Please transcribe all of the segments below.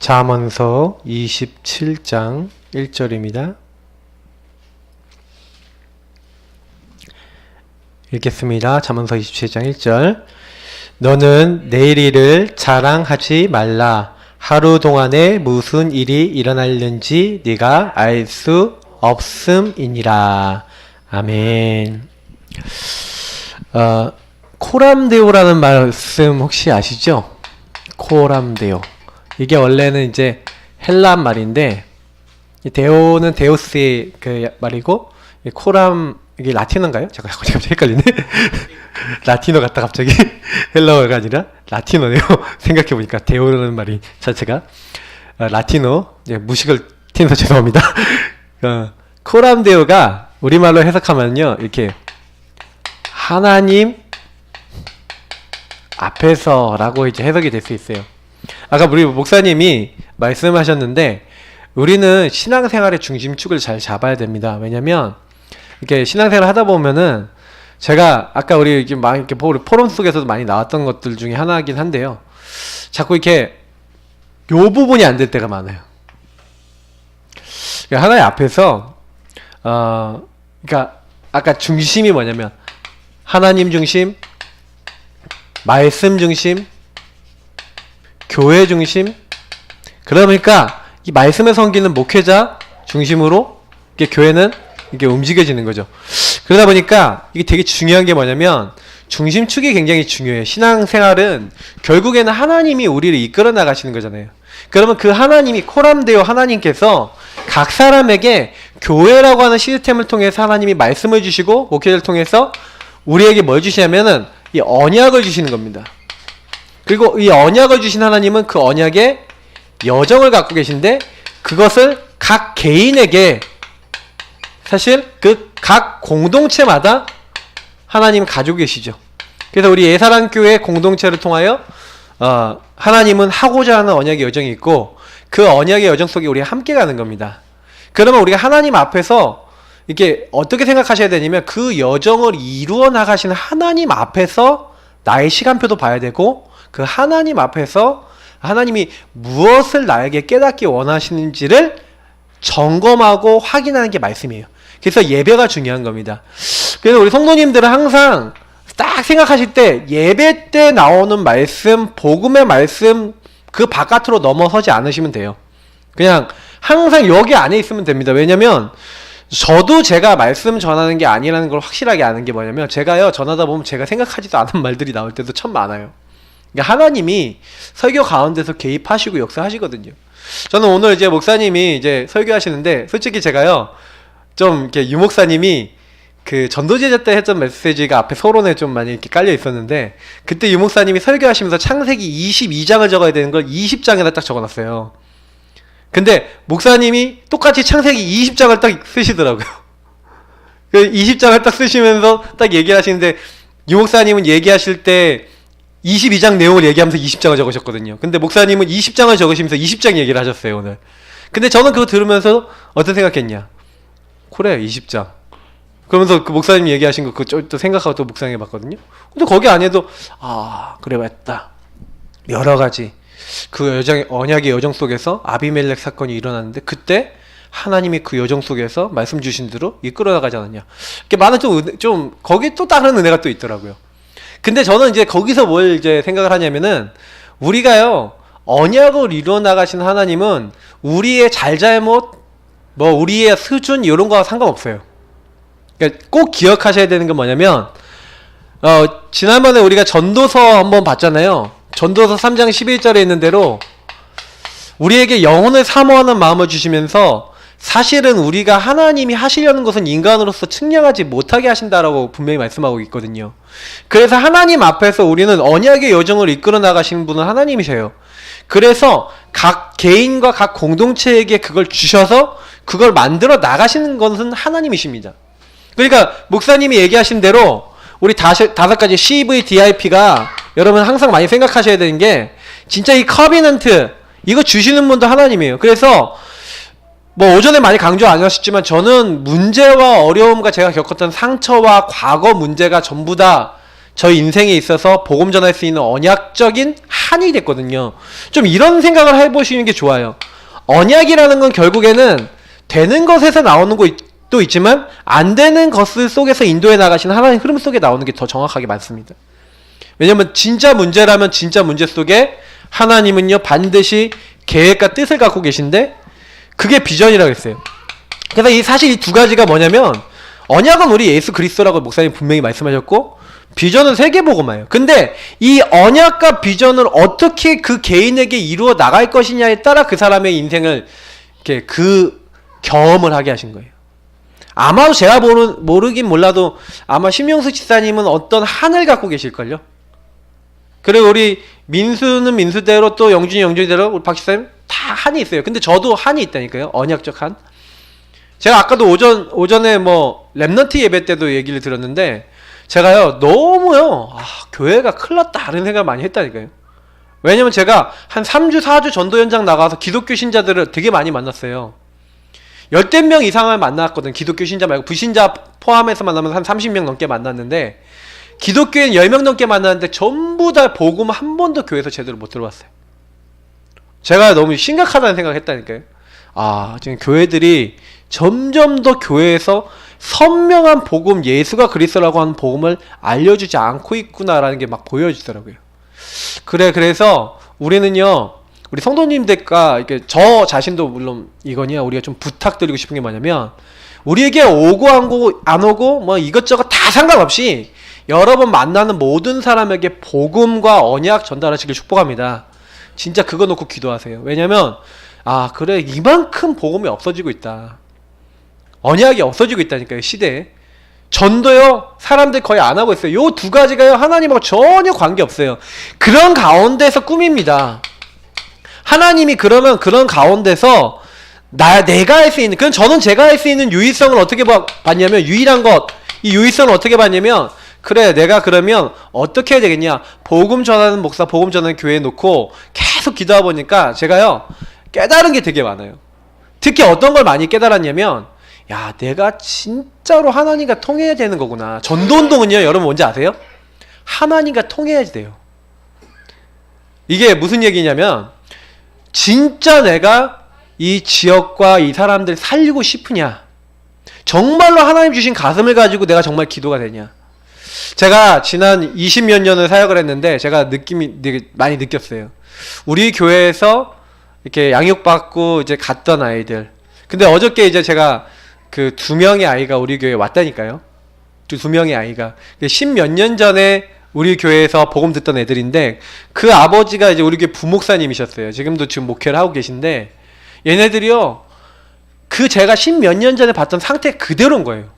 잠언서 27장 1절입니다. 읽겠습니다. 잠언서 27장 1절. 너는 내일 일을 자랑하지 말라. 하루 동안에 무슨 일이 일어날는지 네가 알 수 없음이니라. 아멘. 코람데오라는 말씀 혹시 아시죠? 코람데오. 이게 원래는 이제 헬란 말인데, 데오는 데우스의 그 말이고, 이게 라틴어인가요? 잠깐 갑자기 헷갈리네. 라틴어 같다 갑자기. 헬라어가 아니라 라틴어네요. 생각해보니까 데오라는 말이 자체가 라틴어. 무식을 티내서 죄송합니다. 코람데오가 우리말로 해석하면요, 이렇게 하나님 앞에서라고 이제 해석이 될 수 있어요. 아까 우리 목사님이 말씀하셨는데, 우리는 신앙생활의 중심축을 잘 잡아야 됩니다. 왜냐면 이렇게 신앙생활을 하다 보면은, 제가 아까 우리 이렇게 포럼 속에서도 많이 나왔던 것들 중에 하나이긴 한데요, 자꾸 이렇게 요 부분이 안 될 때가 많아요. 그러니까 하나님 앞에서 그러니까 아까 중심이 뭐냐면 하나님 중심, 말씀 중심, 교회 중심. 그러니까 이 말씀에 섬기는 목회자 중심으로 이게 교회는 이게 움직여지는 거죠. 그러다 보니까 이게 되게 중요한 게 뭐냐면 중심축이 굉장히 중요해요. 신앙생활은 결국에는 하나님이 우리를 이끌어 나가시는 거잖아요. 그러면 그 하나님이 코람데오 하나님께서 각 사람에게 교회라고 하는 시스템을 통해서 하나님이 말씀을 주시고 목회자를 통해서 우리에게 뭘 주시냐면은 이 언약을 주시는 겁니다. 그리고 이 언약을 주신 하나님은 그 언약의 여정을 갖고 계신데, 그것을 각 개인에게, 사실 그 각 공동체마다 하나님은 가지고 계시죠. 그래서 우리 예사랑교회 공동체를 통하여 하나님은 하고자 하는 언약의 여정이 있고, 그 언약의 여정 속에 우리가 함께 가는 겁니다. 그러면 우리가 하나님 앞에서 이게 어떻게 생각하셔야 되냐면, 그 여정을 이루어 나가시는 하나님 앞에서 나의 시간표도 봐야 되고, 그 하나님 앞에서 하나님이 무엇을 나에게 깨닫기 원하시는지를 점검하고 확인하는 게 말씀이에요. 그래서 예배가 중요한 겁니다. 그래서 우리 성도님들은 항상 딱 생각하실 때 예배 때 나오는 말씀, 복음의 말씀 그 바깥으로 넘어서지 않으시면 돼요. 그냥 항상 여기 안에 있으면 됩니다. 왜냐면 저도 제가 말씀 전하는 게 아니라는 걸 확실하게 아는 게 뭐냐면, 제가요 전하다 보면 제가 생각하지도 않은 말들이 나올 때도 참 많아요. 그러니까 하나님이 설교 가운데서 개입하시고 역사하시거든요. 저는 오늘 이제 목사님이 이제 설교하시는데, 솔직히 제가요 좀 이렇게 유 목사님이 그 전도제자 때 했던 메시지가 앞에 서론에 좀 많이 이렇게 깔려 있었는데, 그때 유 목사님이 설교하시면서 창세기 22장을 적어야 되는 걸 20장에다 딱 적어놨어요. 근데 목사님이 똑같이 창세기 20장을 딱 쓰시더라고요. 그 20장을 딱 쓰시면서 딱 얘기를 하시는데, 유 목사님은 얘기하실 때 22장 내용을 얘기하면서 20장을 적으셨거든요. 근데 목사님은 20장을 적으시면서 20장 얘기를 하셨어요, 오늘. 근데 저는 그거 들으면서 어떤 생각했냐? 그래, 20장. 그러면서 그 목사님 얘기하신 거 그거 또 생각하고 또 묵상해 봤거든요. 근데 거기 안에도 그래, 맞다. 여러 가지 그 언약의 여정 속에서 아비멜렉 사건이 일어났는데, 그때 하나님이 그 여정 속에서 말씀 주신 대로 이끌어 나가지 않았냐. 이렇게 많은 좀 거기 또 다른 은혜가 또 있더라고요. 근데 저는 이제 거기서 뭘 이제 생각을 하냐면은, 우리가요 언약을 이루어 나가신 하나님은 우리의 잘잘못, 우리의 수준 이런 거와 상관없어요. 그러니까 꼭 기억하셔야 되는 건 뭐냐면, 지난번에 우리가 전도서 한번 봤잖아요. 전도서 3장 11절에 있는 대로 우리에게 영혼을 사모하는 마음을 주시면서, 사실은 우리가 하나님이 하시려는 것은 인간으로서 측량하지 못하게 하신다라고 분명히 말씀하고 있거든요. 그래서 하나님 앞에서 우리는 언약의 여정을 이끌어 나가시는 분은 하나님이세요. 그래서 각 개인과 각 공동체에게 그걸 주셔서 그걸 만들어 나가시는 것은 하나님이십니다. 그러니까 목사님이 얘기하신 대로 우리 다섯 가지 CVDIP가 여러분 항상 많이 생각하셔야 되는 게, 진짜 이 커비넌트 이거 주시는 분도 하나님이에요. 그래서 오전에 많이 강조 안 하셨지만, 저는 문제와 어려움과 제가 겪었던 상처와 과거 문제가 전부 다 저희 인생에 있어서 복음 전할 수 있는 언약적인 한이 됐거든요. 좀 이런 생각을 해보시는 게 좋아요. 언약이라는 건 결국에는 되는 것에서 나오는 것도 있지만 안 되는 것을 속에서 인도해 나가시는 하나님 흐름 속에 나오는 게 더 정확하게 많습니다. 왜냐면 진짜 문제라면 진짜 문제 속에 하나님은요 반드시 계획과 뜻을 갖고 계신데 그게 비전이라고 했어요. 그래서 사실 이 두 가지가 뭐냐면 언약은 우리 예수 그리스도라고 목사님 분명히 말씀하셨고 비전은 세계복음화예요. 근데 이 언약과 비전을 어떻게 그 개인에게 이루어 나갈 것이냐에 따라 그 사람의 인생을 이렇게 그 경험을 하게 하신 거예요. 아마도 제가 모르긴 몰라도 아마 심영숙 집사님은 어떤 한을 갖고 계실걸요. 그리고 우리 민수는 민수대로 또 영준이 영준이대로 우리 박 집사님 다 한이 있어요. 근데 저도 한이 있다니까요. 언약적 한. 제가 아까도 오전에 뭐 랩넌트 예배 때도 얘기를 들었는데 제가요 너무요 교회가 큰일 났다 이런 생각을 많이 했다니까요. 왜냐면 제가 한 3주 4주 전도 현장 나가서 기독교 신자들을 되게 많이 만났어요. 열댓 명 이상을 만났거든. 기독교 신자 말고 불신자 포함해서 만나면 한 30명 넘게 만났는데 기독교인 10명 넘게 만났는데 전부 다 복음 한 번도 교회에서 제대로 못 들어봤어요. 제가 너무 심각하다는 생각을 했다니까요. 지금 교회들이 점점 더 교회에서 선명한 복음, 예수가 그리스도라고 하는 복음을 알려주지 않고 있구나라는 게 막 보여지더라고요. 그래서 우리는요, 우리 성도님들과 이렇게 저 자신도 물론 이거냐 우리가 좀 부탁드리고 싶은 게 뭐냐면 우리에게 오고 안 오고 뭐 이것저것 다 상관없이 여러 번 만나는 모든 사람에게 복음과 언약 전달하시길 축복합니다. 진짜 그거 놓고 기도하세요. 왜냐면 그래 이만큼 복음이 없어지고 있다. 언약이 없어지고 있다니까요. 시대에. 전도요 사람들 거의 안 하고 있어요. 요 두 가지가요 하나님하고 전혀 관계없어요. 그런 가운데서 꿈입니다. 하나님이 그러면 그런 가운데서 내가 할 수 있는 저는 제가 할 수 있는 유일성을 어떻게 봤냐면 유일한 것 이 유일성을 어떻게 봤냐면 그래 내가 그러면 어떻게 해야 되겠냐 복음 전하는 목사 복음 전하는 교회에 놓고 계속 기도하다 보니까 제가요 깨달은 게 되게 많아요. 특히 어떤 걸 많이 깨달았냐면 내가 진짜로 하나님과 통해야 되는 거구나. 전도운동은요 여러분 뭔지 아세요? 하나님과 통해야지 돼요. 이게 무슨 얘기냐면 진짜 내가 이 지역과 이 사람들 살리고 싶으냐 정말로 하나님 주신 가슴을 가지고 내가 정말 기도가 되냐. 제가 지난 20몇 년을 사역을 했는데 제가 느낌이 되게 많이 느꼈어요. 우리 교회에서 이렇게 양육받고 이제 갔던 아이들. 근데 어저께 이제 제가 그 2명의 아이가 우리 교회에 왔다니까요. 2명의 아이가 10몇 년 전에 우리 교회에서 복음 듣던 애들인데 그 아버지가 이제 우리 교회 부목사님이셨어요. 지금도 지금 목회를 하고 계신데 얘네들이요 제가 10몇 년 전에 봤던 상태 그대로인 거예요.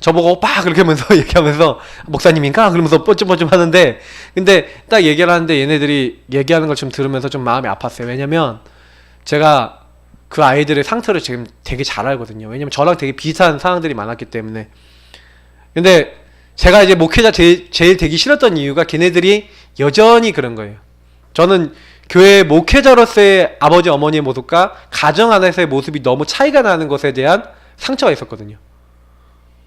저보고 오빠 그렇게 하면서 얘기하면서 목사님인가? 그러면서 뽀쫌뽀쫌 하는데 근데 딱 얘기를 하는데 얘네들이 얘기하는 걸 좀 들으면서 좀 마음이 아팠어요. 왜냐면 제가 그 아이들의 상태를 지금 되게 잘 알거든요. 왜냐면 저랑 되게 비슷한 상황들이 많았기 때문에. 근데 제가 이제 목회자 제일 되기 싫었던 이유가 걔네들이 여전히 그런 거예요. 저는 교회 목회자로서의 아버지 어머니의 모습과 가정 안에서의 모습이 너무 차이가 나는 것에 대한 상처가 있었거든요.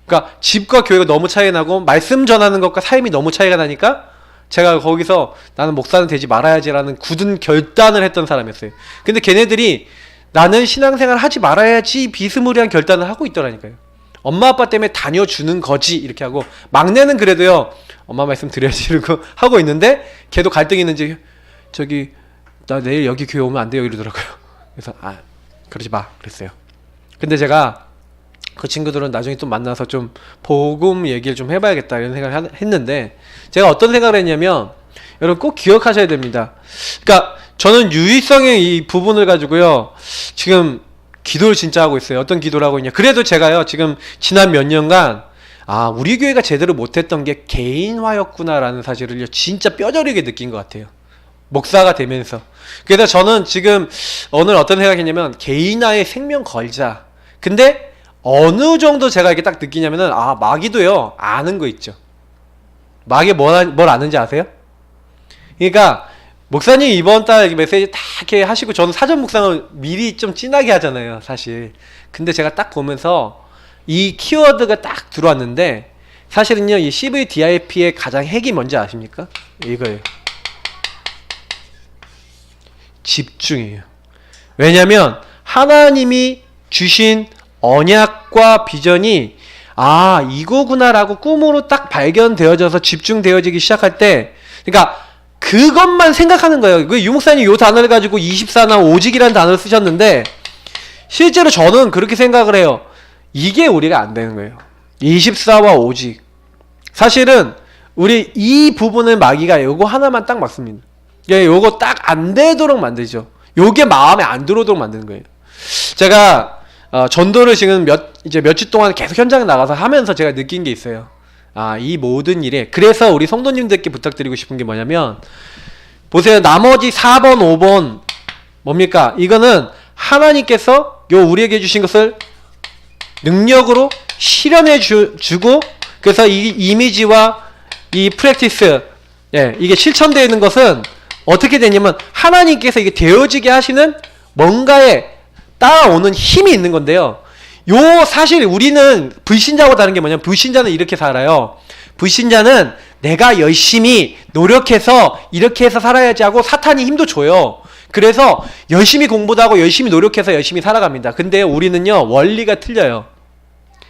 그러니까 집과 교회가 너무 차이가 나고 말씀 전하는 것과 삶이 너무 차이가 나니까 제가 거기서 나는 목사는 되지 말아야지라는 굳은 결단을 했던 사람이었어요. 근데 걔네들이 나는 신앙생활 하지 말아야지 비스무리한 결단을 하고 있더라니까요. 엄마 아빠 때문에 다녀주는 거지 이렇게 하고 막내는 그래도요 엄마 말씀 드려야지 이러고 하고 있는데 걔도 갈등이 있는지 저기 나 내일 여기 교회 오면 안 돼요 이러더라고요. 그래서 그러지 마 그랬어요. 근데 제가 그 친구들은 나중에 또 만나서 좀 복음 얘기를 좀 해봐야겠다 이런 생각을 했는데 제가 어떤 생각을 했냐면 여러분 꼭 기억하셔야 됩니다. 그러니까 저는 유의성의 이 부분을 가지고요 지금 기도를 진짜 하고 있어요. 어떤 기도를 하고 있냐. 그래도 제가요 지금 지난 몇 년간 우리 교회가 제대로 못했던 게 개인화였구나라는 사실을 진짜 뼈저리게 느낀 것 같아요. 목사가 되면서. 그래서 저는 지금 오늘 어떤 생각했냐면 개인화에 생명 걸자. 근데 어느 정도 제가 이렇게 딱 느끼냐면은 마귀도요 아는 거 있죠. 마귀 뭘 아는지 아세요? 그러니까 목사님 이번 달 메시지 다 이렇게 하시고 저는 사전 묵상을 미리 좀 진하게 하잖아요 사실. 근데 제가 딱 보면서 이 키워드가 딱 들어왔는데 사실은요 이 CVDIP의 가장 핵이 뭔지 아십니까? 이거예요. 집중이에요. 왜냐면 하나님이 주신 언약과 비전이 아 이거구나라고 꿈으로 딱 발견되어져서 집중되어지기 시작할 때 그러니까 그것만 생각하는 거예요. 그 유목사님 요 단어를 가지고 24나 오직이라는 단어를 쓰셨는데 실제로 저는 그렇게 생각을 해요. 이게 우리가 안 되는 거예요. 24와 오직. 사실은 우리 이 부분을 마귀가 요거 하나만 딱 막습니다. 예, 요거 딱 안 되도록 만들죠. 요게 마음에 안 들어오도록 만드는 거예요. 제가 전도를 지금 며칠 동안 계속 현장에 나가서 하면서 제가 느낀 게 있어요. 아, 이 모든 일에 그래서 우리 성도님들께 부탁드리고 싶은 게 뭐냐면 보세요. 나머지 4번, 5번 뭡니까? 이거는 하나님께서 요 우리에게 주신 것을 능력으로 실현해 주고 그래서 이 이미지와 이 프랙티스 예, 이게 실천되어 있는 것은 어떻게 되냐면 하나님께서 이게 되어지게 하시는 뭔가에 따라오는 힘이 있는 건데요. 요 사실 우리는 불신자하고 다른 게 뭐냐면 불신자는 이렇게 살아요. 불신자는 내가 열심히 노력해서 이렇게 해서 살아야지 하고 사탄이 힘도 줘요. 그래서 열심히 공부도 하고 열심히 노력해서 열심히 살아갑니다. 근데 우리는요 원리가 틀려요.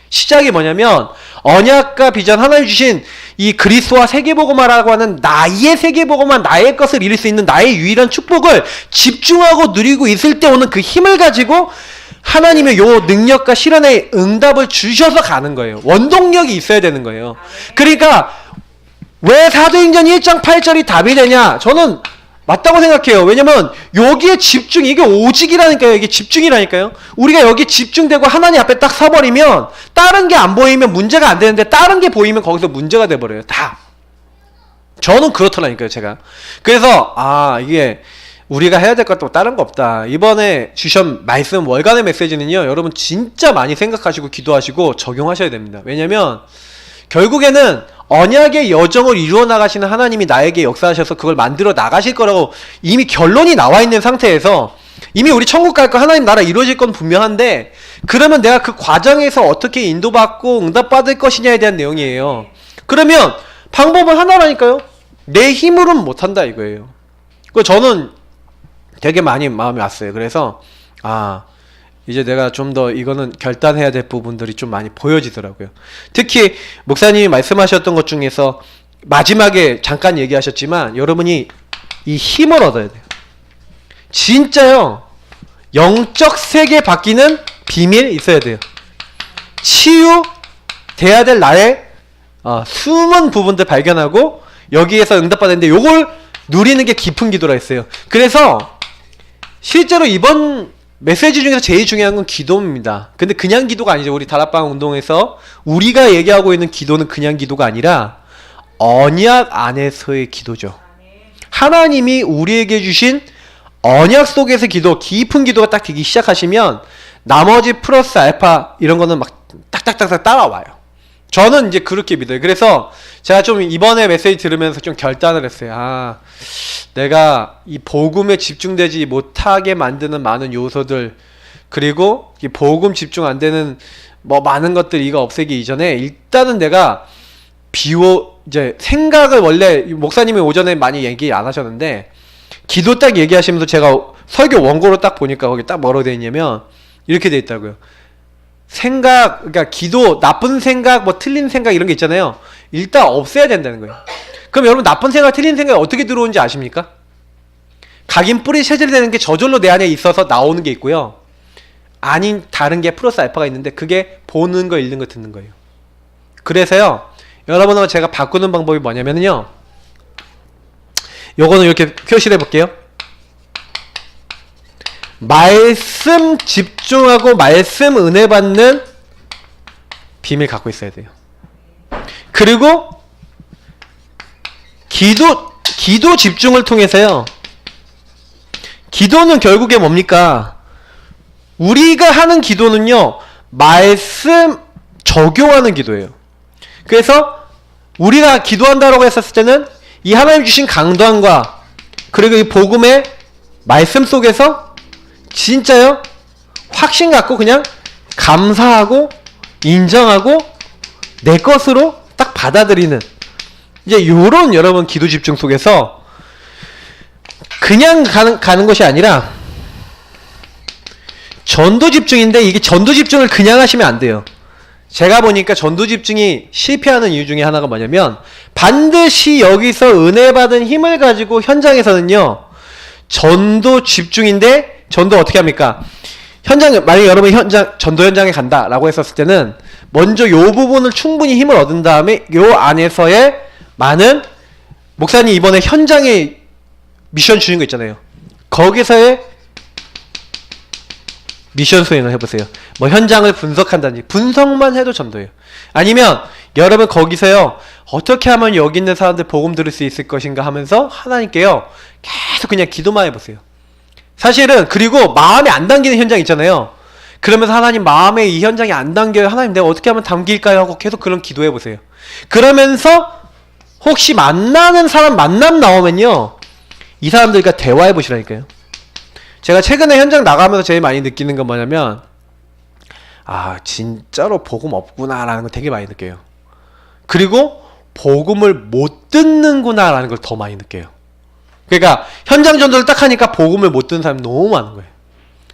시작이 뭐냐면 언약과 비전 하나님 주신 이 그리스도와 세계복음화라고 하는 나의 세계복음화 나의 것을 이룰 수 있는 나의 유일한 축복을 집중하고 누리고 있을 때 오는 그 힘을 가지고 하나님의 요 능력과 실현의 응답을 주셔서 가는 거예요. 원동력이 있어야 되는 거예요. 그러니까 왜 사도행전 1장 8절이 답이 되냐? 저는 맞다고 생각해요. 왜냐면 여기에 집중 이게 오직이라니까요. 이게 집중이라니까요. 우리가 여기 집중되고 하나님 앞에 딱 서버리면 다른 게 안 보이면 문제가 안 되는데 다른 게 보이면 거기서 문제가 돼버려요. 다. 저는 그렇더라니까요. 제가. 그래서 아 이게 우리가 해야 될 것도 다른 거 없다. 이번에 주신 말씀 월간의 메시지는요. 여러분 진짜 많이 생각하시고 기도하시고 적용하셔야 됩니다. 왜냐면 결국에는 언약의 여정을 이루어 나가시는 하나님이 나에게 역사하셔서 그걸 만들어 나가실 거라고 이미 결론이 나와 있는 상태에서 이미 우리 천국 갈 거 하나님 나라 이루어질 건 분명한데 그러면 내가 그 과정에서 어떻게 인도받고 응답받을 것이냐에 대한 내용이에요. 그러면 방법은 하나라니까요. 내 힘으로는 못한다 이거예요. 그 저는 되게 많이 마음이 왔어요. 그래서 이제 내가 좀 더 이거는 결단해야 될 부분들이 좀 많이 보여지더라고요. 특히 목사님이 말씀하셨던 것 중에서 마지막에 잠깐 얘기하셨지만 여러분이 이 힘을 얻어야 돼요. 진짜요. 영적 세계 바뀌는 비밀 있어야 돼요. 치유돼야 될 나의 숨은 부분들 발견하고 여기에서 응답받았는데 요걸 누리는 게 깊은 기도라 했어요. 그래서 실제로 이번 메시지 중에서 제일 중요한 건 기도입니다. 근데 그냥 기도가 아니죠. 우리 다락방 운동에서 우리가 얘기하고 있는 기도는 그냥 기도가 아니라 언약 안에서의 기도죠. 하나님이 우리에게 주신 언약 속에서 기도, 깊은 기도가 딱 되기 시작하시면 나머지 플러스 알파 이런 거는 막 딱딱딱딱 따라와요. 저는 이제 그렇게 믿어요. 그래서 제가 좀 이번에 메시지 들으면서 좀 결단을 했어요. 내가 이 복음에 집중되지 못하게 만드는 많은 요소들 그리고 이 복음 집중 안 되는 뭐 많은 것들 이거 없애기 이전에 일단은 내가 이제 생각을 원래 목사님이 오전에 많이 얘기 안 하셨는데 기도 딱 얘기하시면서 제가 설교 원고로 딱 보니까 거기 딱 뭐라고 되어 있냐면 이렇게 되어 있다고요. 그러니까 기도, 나쁜 생각, 뭐 틀린 생각 이런 게 있잖아요. 일단 없애야 된다는 거예요. 그럼 여러분 나쁜 생각, 틀린 생각이 어떻게 들어오는지 아십니까? 각인 뿌리 체질되는 게 저절로 내 안에 있어서 나오는 게 있고요. 아닌 다른 게 플러스 알파가 있는데 그게 보는 거, 읽는 거, 듣는 거예요. 그래서요. 여러분하고 제가 바꾸는 방법이 뭐냐면요. 요거는 이렇게 표시를 해볼게요. 말씀 집중하고 말씀 은혜 받는 비밀 갖고 있어야 돼요. 그리고 기도 집중을 통해서요. 기도는 결국에 뭡니까? 우리가 하는 기도는요. 말씀 적용하는 기도예요. 그래서 우리가 기도한다라고 했었을 때는 이 하나님 주신 강단과 그리고 이 복음의 말씀 속에서 진짜요? 확신 갖고 그냥 감사하고 인정하고 내 것으로 딱 받아들이는 이제 요런 여러분 기도 집중 속에서 그냥 가는 것이 아니라 전도 집중인데 이게 전도 집중을 그냥 하시면 안 돼요. 제가 보니까 전도 집중이 실패하는 이유 중에 하나가 뭐냐면 반드시 여기서 은혜 받은 힘을 가지고 현장에서는요 전도 집중인데 전도 어떻게 합니까? 만약에 여러분이 전도 현장에 간다라고 했었을 때는 먼저 요 부분을 충분히 힘을 얻은 다음에 요 안에서의 많은 목사님 이번에 현장에 미션 주신 거 있잖아요. 거기서의 미션 수행을 해보세요. 뭐 현장을 분석한다든지 분석만 해도 전도예요. 아니면 여러분 거기서요 어떻게 하면 여기 있는 사람들 복음 들을 수 있을 것인가 하면서 하나님께요 계속 그냥 기도만 해보세요. 사실은 그리고 마음에 안 담기는 현장 있잖아요. 그러면서 하나님 마음에 이 현장이 안 담겨요. 하나님 내가 어떻게 하면 담길까요? 하고 계속 그런 기도해보세요. 그러면서 혹시 만나는 사람 만남 나오면요 이 사람들과 대화해보시라니까요. 제가 최근에 현장 나가면서 제일 많이 느끼는 건 뭐냐면 아 진짜로 복음 없구나 라는 걸 되게 많이 느껴요. 그리고 복음을 못 듣는구나 라는 걸 더 많이 느껴요. 그러니까 현장 전도를 딱 하니까 복음을 못 듣는 사람이 너무 많은 거예요.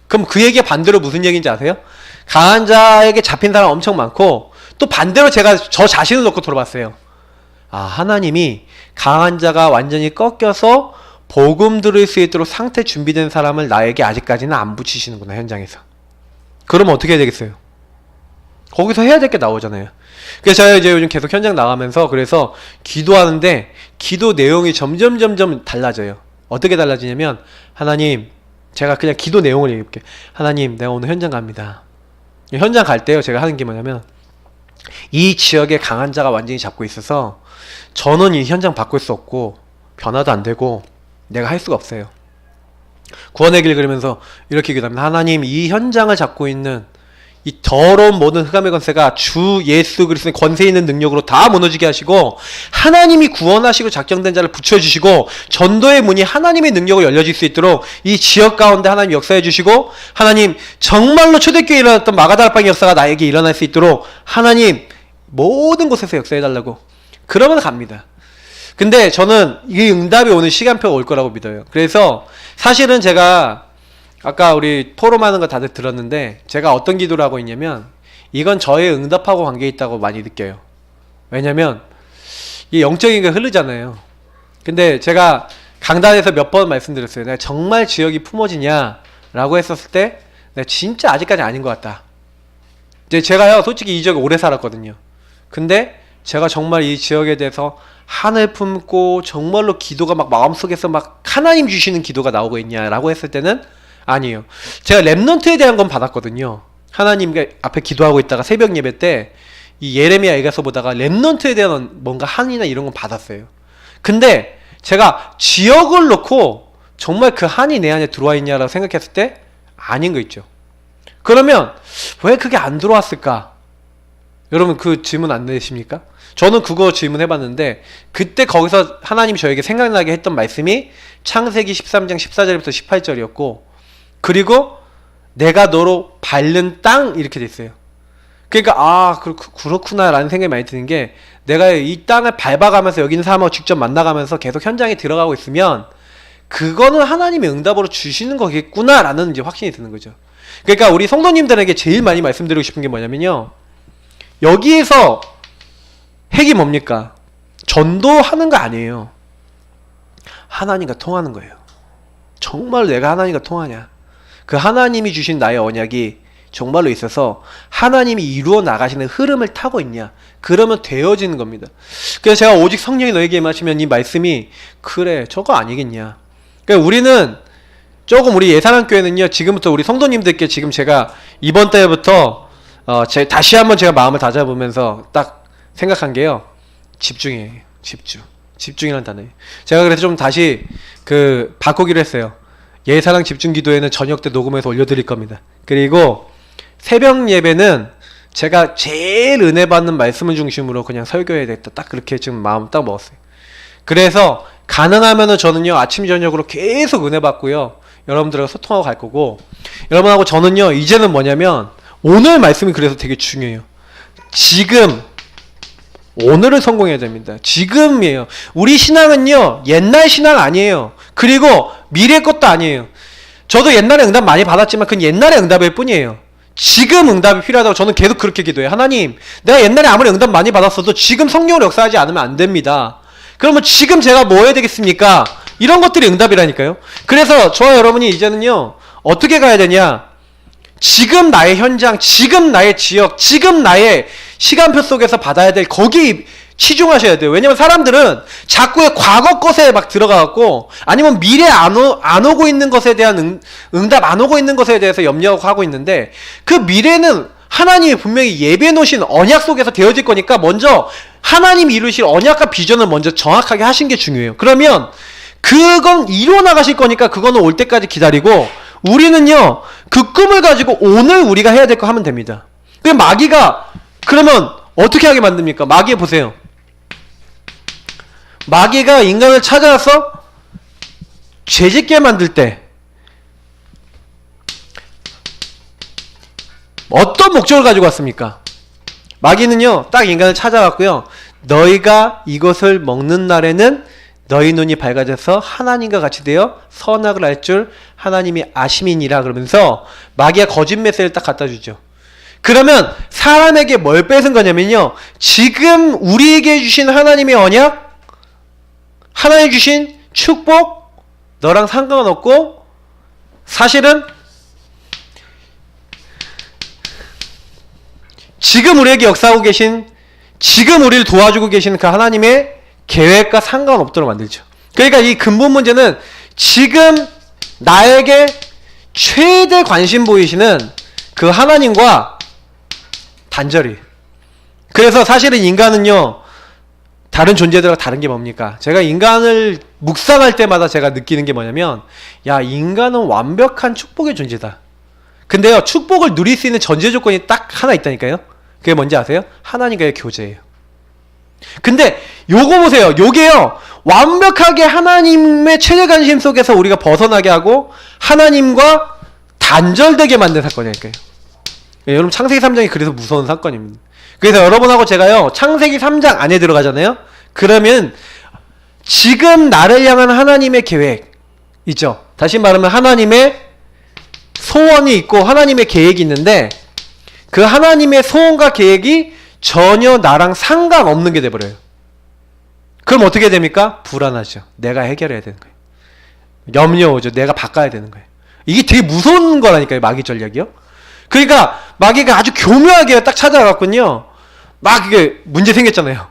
그럼 그 얘기가 반대로 무슨 얘기인지 아세요? 강한 자에게 잡힌 사람 엄청 많고 또 반대로 제가 저 자신을 놓고 돌아봤어요. 아 하나님이 강한 자가 완전히 꺾여서 복음 들을 수 있도록 상태 준비된 사람을 나에게 아직까지는 안 붙이시는구나 현장에서. 그러면 어떻게 해야 되겠어요? 거기서 해야 될 게 나오잖아요. 그래서 제가 이제 요즘 계속 현장 나가면서 그래서 기도하는데 기도 내용이 점점 달라져요. 어떻게 달라지냐면 하나님 제가 그냥 기도 내용을 얘기해볼게요. 하나님 내가 오늘 현장 갑니다. 현장 갈 때요 제가 하는 게 뭐냐면 이 지역에 강한 자가 완전히 잡고 있어서 저는 이 현장 바꿀 수 없고 변화도 안 되고 내가 할 수가 없어요. 구원의 길 그러면서 이렇게 기도합니다. 하나님 이 현장을 잡고 있는 이 더러운 모든 흑암의 권세가 주 예수 그리스도의 권세 있는 능력으로 다 무너지게 하시고 하나님이 구원하시고 작정된 자를 붙여주시고 전도의 문이 하나님의 능력으로 열려질 수 있도록 이 지역 가운데 하나님 역사해 주시고 하나님 정말로 초대교회에 일어났던 마가다락방 역사가 나에게 일어날 수 있도록 하나님 모든 곳에서 역사해 달라고 그러면 갑니다. 근데 저는 이 응답이 오는 시간표가 올 거라고 믿어요. 그래서 사실은 제가 아까 우리 포럼하는 거 다들 들었는데 제가 어떤 기도를 하고 있냐면 이건 저의 응답하고 관계 있다고 많이 느껴요. 왜냐면 이 영적인 게 흐르잖아요. 근데 제가 강단에서 몇 번 말씀드렸어요. 내가 정말 지역이 품어지냐 라고 했었을 때 내가 진짜 아직까지 아닌 것 같다. 이제 제가요 솔직히 이 지역에 오래 살았거든요. 근데 제가 정말 이 지역에 대해서 한을 품고 정말로 기도가 막 마음속에서 막 하나님 주시는 기도가 나오고 있냐라고 했을 때는 아니에요. 제가 랩넌트에 대한 건 받았거든요. 하나님 앞에 기도하고 있다가 새벽 예배 때 이 예레미야 에가서 보다가 랩넌트에 대한 뭔가 한이나 이런 건 받았어요. 근데 제가 지역을 놓고 정말 그 한이 내 안에 들어와 있냐라고 생각했을 때 아닌 거 있죠. 그러면 왜 그게 안 들어왔을까? 여러분 그 질문 안 내십니까? 저는 그거 질문해봤는데 그때 거기서 하나님이 저에게 생각나게 했던 말씀이 창세기 13장 14절부터 18절이었고 그리고 내가 너로 밟는 땅 이렇게 됐어요. 그러니까 그렇구나 라는 생각이 많이 드는 게 내가 이 땅을 밟아가면서 여기 있는 사람하고 직접 만나가면서 계속 현장에 들어가고 있으면 그거는 하나님의 응답으로 주시는 거겠구나 라는 이제 확신이 드는 거죠. 그러니까 우리 성도님들에게 제일 많이 말씀드리고 싶은 게 뭐냐면요, 여기에서 핵이 뭡니까? 전도하는 거 아니에요. 하나님과 통하는 거예요. 정말 내가 하나님과 통하냐? 그 하나님이 주신 나의 언약이 정말로 있어서 하나님이 이루어 나가시는 흐름을 타고 있냐? 그러면 되어지는 겁니다. 그래서 제가 오직 성령이 너에게 임하시면 이 말씀이 그래 저거 아니겠냐? 그러니까 우리는 조금 우리 예산한 교회는요 지금부터 우리 성도님들께 지금 제가 이번 달부터 다시 한번 제가 마음을 다잡으면서 딱 생각한 게요, 집중이에요. 집중이라는 단어예요. 제가 그래서 좀 다시 바꾸기로 했어요. 예사랑 집중 기도회는 저녁 때 녹음해서 올려드릴 겁니다. 그리고 새벽 예배는 제가 제일 은혜 받는 말씀을 중심으로 그냥 설교해야 되겠다. 딱 그렇게 지금 마음 딱 먹었어요. 그래서 가능하면은 저는요 아침 저녁으로 계속 은혜 받고요 여러분들과 소통하고 갈 거고, 여러분하고 저는요 이제는 뭐냐면 오늘 말씀이 그래서 되게 중요해요. 지금 오늘을 성공해야 됩니다. 지금이에요. 우리 신앙은요 옛날 신앙 아니에요. 그리고 미래 것도 아니에요. 저도 옛날에 응답 많이 받았지만 그건 옛날의 응답일 뿐이에요. 지금 응답이 필요하다고 저는 계속 그렇게 기도해요. 하나님, 내가 옛날에 아무리 응답 많이 받았어도 지금 성령으로 역사하지 않으면 안 됩니다. 그러면 지금 제가 뭐 해야 되겠습니까? 이런 것들이 응답이라니까요. 그래서 저와 여러분이 이제는요, 어떻게 가야 되냐? 지금 나의 현장, 지금 나의 지역, 지금 나의 시간표 속에서 받아야 될 거기 치중하셔야 돼요. 왜냐면 사람들은 자꾸의 과거 것에 막 들어가갖고 아니면 미래 안 오고 있는 것에 대한 응답 안 오고 있는 것에 대해서 염려하고 있는데 그 미래는 하나님이 분명히 예비해 놓으신 언약 속에서 되어질 거니까 먼저 하나님이 이루실 언약과 비전을 먼저 정확하게 하신 게 중요해요. 그러면 그건 이루어 나가실 거니까 그거는 올 때까지 기다리고 우리는요 그 꿈을 가지고 오늘 우리가 해야 될 거 하면 됩니다. 그 마귀가 그러면 어떻게 하게 만듭니까? 마귀 보세요. 마귀가 인간을 찾아와서 죄짓게 만들 때 어떤 목적을 가지고 왔습니까? 마귀는요 딱 인간을 찾아왔고요, 너희가 이것을 먹는 날에는 너희 눈이 밝아져서 하나님과 같이 되어 선악을 알 줄 하나님이 아심이니라 그러면서 마귀가 거짓 메시지를 딱 갖다 주죠. 그러면 사람에게 뭘 뺏은 거냐면요, 지금 우리에게 주신 하나님의 언약, 하나님 주신 축복, 너랑 상관없고 사실은 지금 우리에게 역사하고 계신, 지금 우리를 도와주고 계신 그 하나님의 계획과 상관없도록 만들죠. 그러니까 이 근본 문제는 지금 나에게 최대 관심 보이시는 그 하나님과 단절이. 그래서 사실은 인간은요 다른 존재들과 다른 게 뭡니까? 제가 인간을 묵상할 때마다 제가 느끼는 게 뭐냐면, 야, 인간은 완벽한 축복의 존재다. 근데요 축복을 누릴 수 있는 전제 조건이 딱 하나 있다니까요. 그게 뭔지 아세요? 하나님과의 교제예요. 근데 요거 보세요. 요게요 완벽하게 하나님의 최대 관심 속에서 우리가 벗어나게 하고 하나님과 단절되게 만든 사건이니까요. 예, 여러분 창세기 3장이 그래서 무서운 사건입니다. 그래서 여러분하고 제가요 창세기 3장 안에 들어가잖아요. 그러면 지금 나를 향한 하나님의 계획 있죠. 다시 말하면 하나님의 소원이 있고 하나님의 계획이 있는데 그 하나님의 소원과 계획이 전혀 나랑 상관없는 게 돼버려요. 그럼 어떻게 됩니까? 불안하죠. 내가 해결해야 되는 거예요. 염려 오죠. 내가 바꿔야 되는 거예요. 이게 되게 무서운 거라니까요. 마귀 전략이요. 그러니까 마귀가 아주 교묘하게 딱 찾아갔군요. 막 이게 문제 생겼잖아요.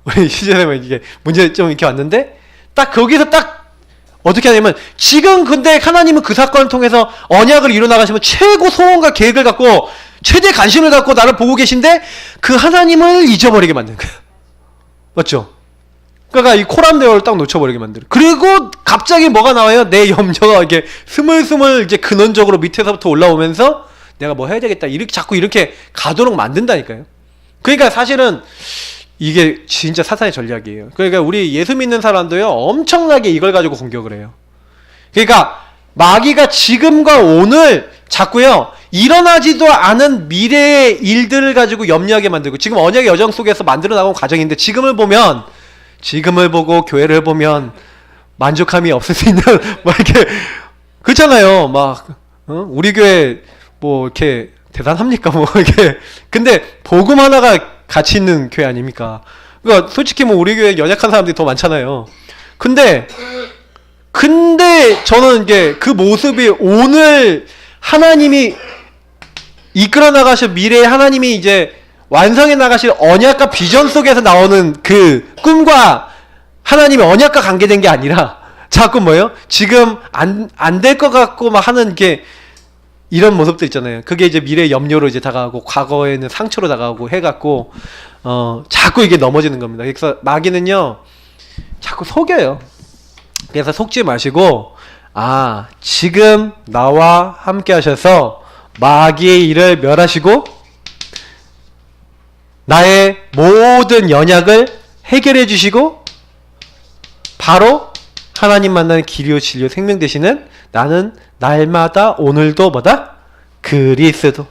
우리 시즌에만 이게 문제 좀 이렇게 왔는데 딱 거기서 딱 어떻게 하냐면 지금 근데 하나님은 그 사건을 통해서 언약을 이뤄 나가시면 최고 소원과 계획을 갖고 최대 관심을 갖고 나를 보고 계신데 그 하나님을 잊어버리게 만드는 거예요. 맞죠? 그러니까 이 코람대어를 딱 놓쳐버리게 만들어요. 그리고 갑자기 뭐가 나와요? 내 염려가 이게 스물스물 이제 근원적으로 밑에서부터 올라오면서 내가 뭐 해야 되겠다 이렇게 자꾸 이렇게 가도록 만든다니까요. 그러니까 사실은 이게 진짜 사탄의 전략이에요. 그러니까 우리 예수 믿는 사람도요 엄청나게 이걸 가지고 공격을 해요. 그러니까 마귀가 지금과 오늘 자꾸요 일어나지도 않은 미래의 일들을 가지고 염려하게 만들고, 지금 언약의 여정 속에서 만들어 나온 과정인데 지금을 보면, 지금을 보고 교회를 보면 만족함이 없을 수 있는 막 이렇게 그렇잖아요. 막 우리 교회 뭐 이렇게 대단합니까? 뭐 이렇게. 근데 복음 하나가 가치 있는 교회 아닙니까? 그러니까 솔직히 뭐 우리 교회 연약한 사람들이 더 많잖아요. 근데 저는 이게 그 모습이 오늘 하나님이 이끌어 나가실 미래에 하나님이 이제 완성해 나가실 언약과 비전 속에서 나오는 그 꿈과 하나님의 언약과 관계된 게 아니라 자꾸 뭐예요? 지금 안 될 것 같고 막 하는 게 이런 모습들 있잖아요. 그게 이제 미래의 염려로 이제 다가가고 과거에는 상처로 다가가고 해갖고 자꾸 이게 넘어지는 겁니다. 그래서 마귀는요 자꾸 속여요. 그래서 속지 마시고, 아, 지금 나와 함께 하셔서 마귀의 일을 멸하시고 나의 모든 연약을 해결해 주시고 바로 하나님 만나는 길이요 진리요 생명 되시는 나는 날마다 오늘도 뭐다? 그리스도.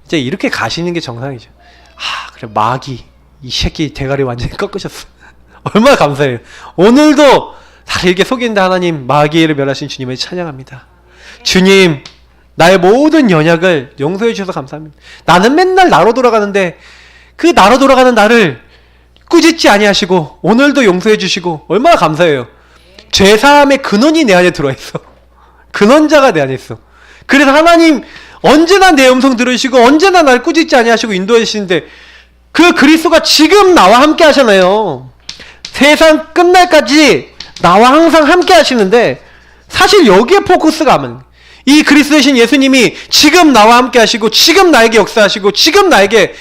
이제 이렇게 가시는 게 정상이죠. 아, 그래 마귀 이 새끼 대가리 완전히 꺾으셨어. 얼마나 감사해요. 오늘도 다 이렇게 속이는데 하나님 마귀를 멸하신 주님을 찬양합니다. 주님, 나의 모든 연약을 용서해 주셔서 감사합니다. 나는 맨날 나로 돌아가는데 그 나로 돌아가는 나를 꾸짖지 아니하시고 오늘도 용서해 주시고 얼마나 감사해요. 죄사함의 근원이 내 안에 들어와 있어. 근원자가 내 안에 있어. 그래서 하나님 언제나 내 음성 들으시고 언제나 날 꾸짖지 아니하시고 인도해 주시는데 그 그리스도가 지금 나와 함께 하잖아요. 세상 끝날까지 나와 항상 함께 하시는데 사실 여기에 포커스가 하면 이 그리스도이신 예수님이 지금 나와 함께 하시고 지금 나에게 역사하시고 지금 나에게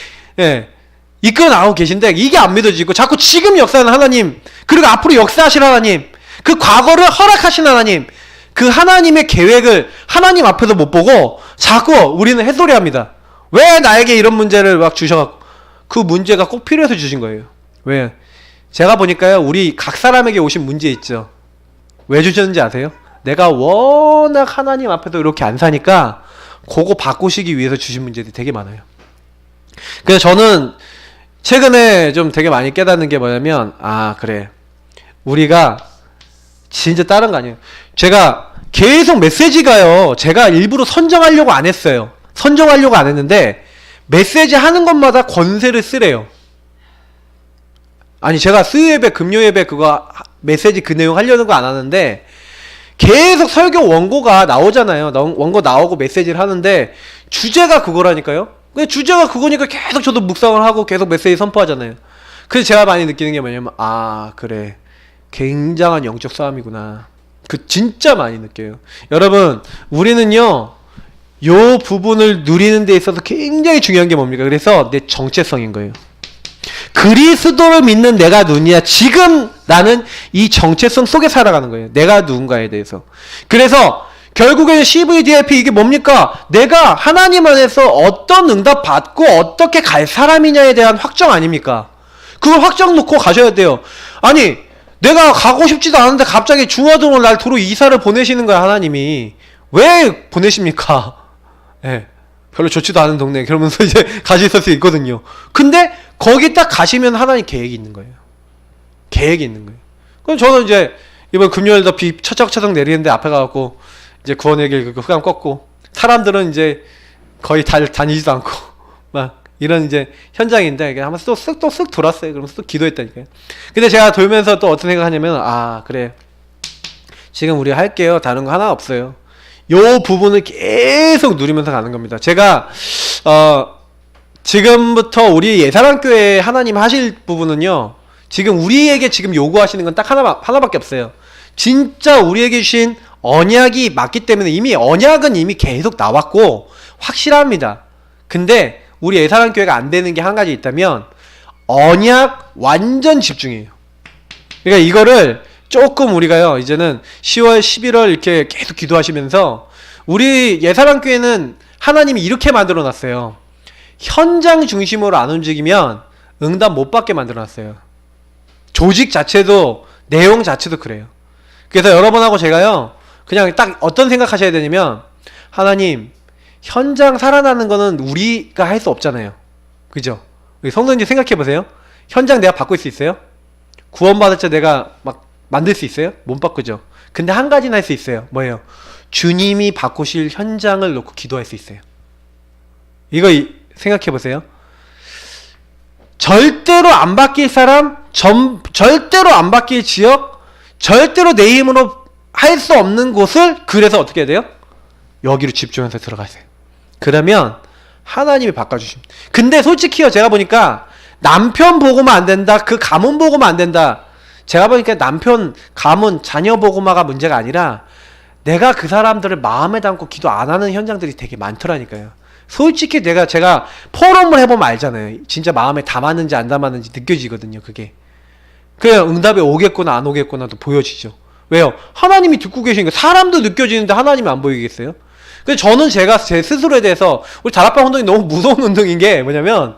이끌어 나오고 계신데 이게 안 믿어지고 자꾸 지금 역사하는 하나님 그리고 앞으로 역사하실 하나님 그 과거를 허락하신 하나님 그 하나님의 계획을 하나님 앞에서 못 보고 자꾸 우리는 햇소리합니다. 왜 나에게 이런 문제를 막 주셔갖고 그 문제가 꼭 필요해서 주신 거예요. 왜? 제가 보니까요 우리 각 사람에게 오신 문제 있죠. 왜 주셨는지 아세요? 내가 워낙 하나님 앞에서 이렇게 안 사니까 그거 바꾸시기 위해서 주신 문제들이 되게 많아요. 그래서 저는 최근에 좀 되게 많이 깨닫는 게 뭐냐면 그래 우리가 진짜 다른 거 아니에요. 제가 계속 메시지가요 제가 일부러 선정하려고 안 했어요. 선정하려고 안 했는데 메시지 하는 것마다 권세를 쓰래요. 아니 제가 수요예배 금요예배 그거 메시지 그 내용 하려는 거 안 하는데 계속 설교 원고가 나오잖아요. 원고 나오고 메시지를 하는데 주제가 그거라니까요. 주제가 그거니까 계속 저도 묵상을 하고 계속 메시지 선포하잖아요. 그래서 제가 많이 느끼는 게 뭐냐면 그래 굉장한 영적 싸움이구나. 그 진짜 많이 느껴요. 여러분 우리는요 요 부분을 누리는 데 있어서 굉장히 중요한 게 뭡니까? 그래서 내 정체성인 거예요. 그리스도를 믿는 내가 누구냐? 지금 나는 이 정체성 속에 살아가는 거예요. 내가 누군가에 대해서. 그래서 결국에는 CVDIP 이게 뭡니까? 내가 하나님 안에서 어떤 응답 받고 어떻게 갈 사람이냐에 대한 확정 아닙니까? 그걸 확정 놓고 가셔야 돼요. 아니 내가 가고 싶지도 않은데 갑자기 중화동을 날 도로 이사를 보내시는 거야 하나님이. 왜 보내십니까? 별로 좋지도 않은 동네 그러면서 이제 가실 수 있거든요. 근데 거기 딱 가시면 하나님 계획이 있는 거예요. 계획이 있는 거예요. 그럼 저는 이제 이번 금요일도 비 차적차적 내리는데 앞에 가갖고 이제 구원의 길 그 흑암 꺾고 사람들은 이제 거의 다니지도 않고 막 이런 이제 현장인데 한번 또 쓱 돌았어요. 그러면서 또 기도했다니까요. 근데 제가 돌면서 또 어떤 생각하냐면 그래 지금 우리 할게요. 다른 거 하나 없어요. 요 부분을 계속 누리면서 가는 겁니다. 제가 지금부터 우리 예사랑교회 하나님 하실 부분은요 지금 우리에게 지금 요구하시는 건 딱 하나밖에 없어요. 진짜 우리에게 주신 언약이 맞기 때문에 이미 언약은 이미 계속 나왔고 확실합니다. 근데 우리 예사랑교회가 안 되는 게 한 가지 있다면 언약 완전 집중해요. 그러니까 이거를 조금 우리가요 이제는 10월 11월 이렇게 계속 기도하시면서 우리 예사랑교회는 하나님이 이렇게 만들어 놨어요. 현장 중심으로 안 움직이면 응답 못 받게 만들어 놨어요. 조직 자체도 내용 자체도 그래요. 그래서 여러분하고 제가요 그냥 딱 어떤 생각하셔야 되냐면 하나님 현장 살아나는 거는 우리가 할 수 없잖아요. 그죠? 성도님 생각해보세요. 현장 내가 바꿀 수 있어요? 구원받을 때 내가 막 만들 수 있어요? 못 바꾸죠. 근데 한 가지는 할 수 있어요. 뭐예요? 주님이 바꾸실 현장을 놓고 기도할 수 있어요. 이거 생각해보세요. 절대로 안 바뀔 사람, 절대로 안 바뀔 지역, 절대로 내 힘으로 할 수 없는 곳을 그래서 어떻게 해야 돼요? 여기로 집중해서 들어가세요. 그러면 하나님이 바꿔주십니다. 근데 솔직히요 제가 보니까 남편 보고만 안 된다, 그 가문 보고만 안 된다. 제가 보니까 남편, 가문, 자녀 보고마가 문제가 아니라 내가 그 사람들을 마음에 담고 기도 안 하는 현장들이 되게 많더라니까요. 솔직히 제가 포럼을 해보면 알잖아요. 진짜 마음에 담았는지 안 담았는지 느껴지거든요. 그게 그냥 응답이 오겠구나 안 오겠구나도 보여지죠. 왜요? 하나님이 듣고 계시니까. 사람도 느껴지는데 하나님이 안 보이겠어요? 그래서 저는 제가 제 스스로에 대해서 우리 다락방 운동이 너무 무서운 운동인 게 뭐냐면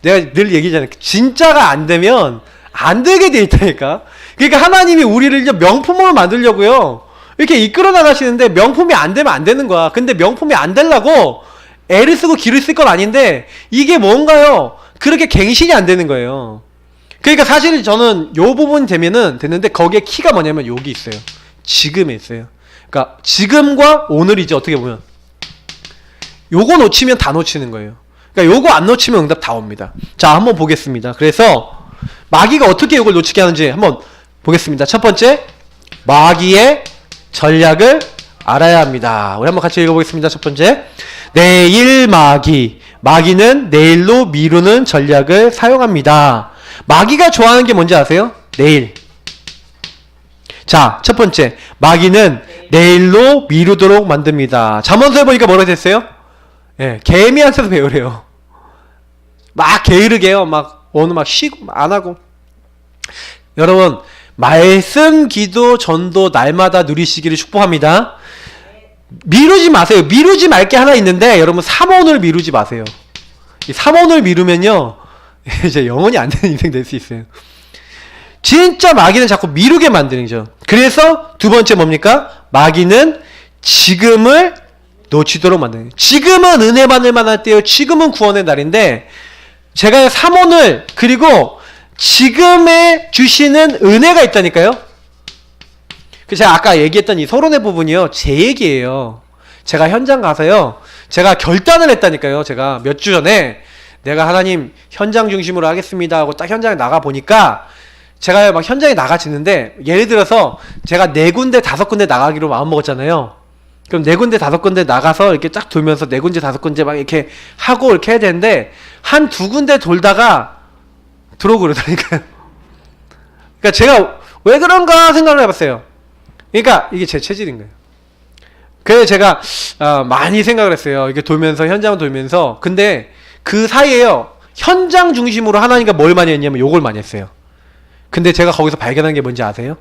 내가 늘 얘기하잖아요. 진짜가 안 되면 안 되게 돼 있다니까. 그러니까 하나님이 우리를 이제 명품으로 만들려고요 이렇게 이끌어 나가시는데 명품이 안 되면 안 되는 거야. 근데 명품이 안 되려고 애를 쓰고 기를 쓸 건 아닌데 이게 뭔가요? 그렇게 갱신이 안 되는 거예요. 그러니까 사실 저는 요 부분 됐는데 거기에 키가 뭐냐면 여기 있어요. 지금에 있어요. 그러니까 지금과 오늘이죠. 어떻게 보면 요거 놓치면 다 놓치는 거예요. 그러니까 요거 안 놓치면 응답 다 옵니다. 자, 한번 보겠습니다. 그래서 마귀가 어떻게 요걸 놓치게 하는지 한번 보겠습니다. 첫 번째, 마귀의 전략을 알아야 합니다. 우리 한번 같이 읽어보겠습니다. 첫 번째, 내일 마귀. 마귀는 내일로 미루는 전략을 사용합니다. 마귀가 좋아하는 게 뭔지 아세요? 내일. 자, 첫 번째, 마귀는 내일로 미루도록 만듭니다. 잠언서에 보니까 뭐라고 됐어요? 예, 개미한테도 배우래요. 막 게으르게 해요. 막 오늘 막 쉬고 안 하고. 여러분, 말씀, 기도, 전도 날마다 누리시기를 축복합니다. 미루지 마세요. 미루지 말 게 하나 있는데 여러분, 삼원을 미루지 마세요. 이 삼원을 미루면요 이제 영원히 안 되는 인생 될 수 있어요. 진짜 마귀는 자꾸 미루게 만드는 거죠. 그래서 두 번째 뭡니까? 마귀는 지금을 놓치도록 만드는 거예요. 지금은 은혜 받을 만할 때요. 지금은 구원의 날인데 제가 삼원을 그리고 지금에 주시는 은혜가 있다니까요. 제가 아까 얘기했던 이 서론의 부분이요, 제 얘기예요. 제가 현장 가서요, 제가 결단을 했다니까요. 제가 몇 주 전에 내가 하나님 현장 중심으로 하겠습니다 하고 딱 현장에 나가 보니까 제가 막 현장에 나가지는데, 예를 들어서 제가 4군데 5군데 나가기로 마음 먹었잖아요. 그럼 4군데 5군데 나가서 이렇게 딱 돌면서 4군데 5군데 막 이렇게 하고 이렇게 해야 되는데 한 2군데 돌다가 들어오고 그러다니까요. 그러니까 제가 왜 그런가 생각을 해봤어요. 그러니까 이게 제 체질인 거예요. 그래서 제가 많이 생각을 했어요. 이게 돌면서, 현장을 돌면서. 근데 그 사이에요, 현장 중심으로 하나님과 뭘 많이 했냐면 요걸 많이 했어요. 근데 제가 거기서 발견한 게 뭔지 아세요?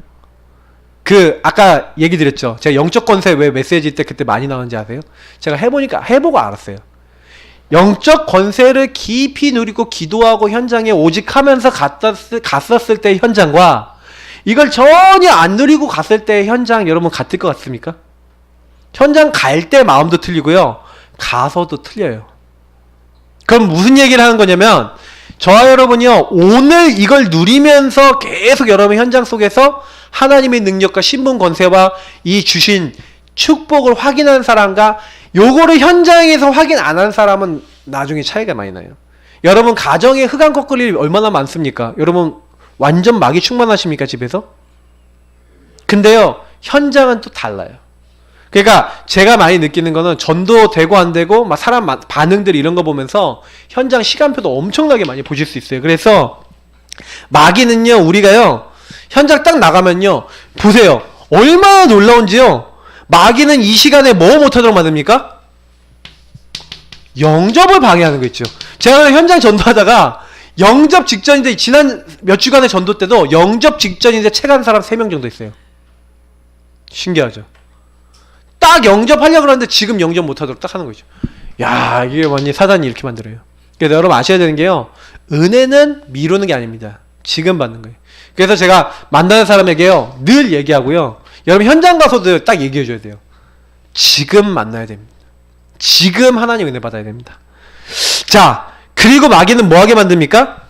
아까 얘기 드렸죠. 제가 영적 권세 왜 메시지 때 그때 많이 나오는지 아세요? 제가 해보고 알았어요. 영적 권세를 깊이 누리고 기도하고 현장에 오직 하면서 갔었을 때 현장과 이걸 전혀 안 누리고 갔을 때 현장, 여러분 같을 것 같습니까? 현장 갈 때 마음도 틀리고요, 가서도 틀려요. 그럼 무슨 얘기를 하는 거냐면, 저와 여러분이요, 오늘 이걸 누리면서 계속 여러분 현장 속에서 하나님의 능력과 신분 권세와 이 주신 축복을 확인한 사람과 요거를 현장에서 확인 안 한 사람은 나중에 차이가 많이 나요. 여러분 가정에 흑암 꺾을 일이 얼마나 많습니까? 여러분 완전 마귀 충만하십니까, 집에서? 근데요, 현장은 또 달라요. 그러니까 제가 많이 느끼는 거는 전도 되고 안 되고 막 사람 반응들 이런 거 보면서 현장 시간표도 엄청나게 많이 보실 수 있어요. 그래서 마귀는요, 우리가요 현장 딱 나가면요, 보세요, 얼마나 놀라운지요. 마귀는 이 시간에 뭐 못하도록 만듭니까? 영접을 방해하는 거 있죠. 제가 현장 전도하다가 영접 직전인데, 지난 몇 주간의 전도 때도 영접 직전인데 체간 사람 3명 정도 있어요. 신기하죠. 딱 영접하려고 그러는데 지금 영접 못하도록 딱 하는 거죠. 야, 이게 완전히 사단이 이렇게 만들어요. 그래서 여러분 아셔야 되는 게요, 은혜는 미루는 게 아닙니다. 지금 받는 거예요. 그래서 제가 만나는 사람에게요 늘 얘기하고요, 여러분 현장 가서도 딱 얘기해 줘야 돼요. 지금 만나야 됩니다. 지금 하나님 은혜 받아야 됩니다. 자, 그리고 마귀는 뭐하게 만듭니까?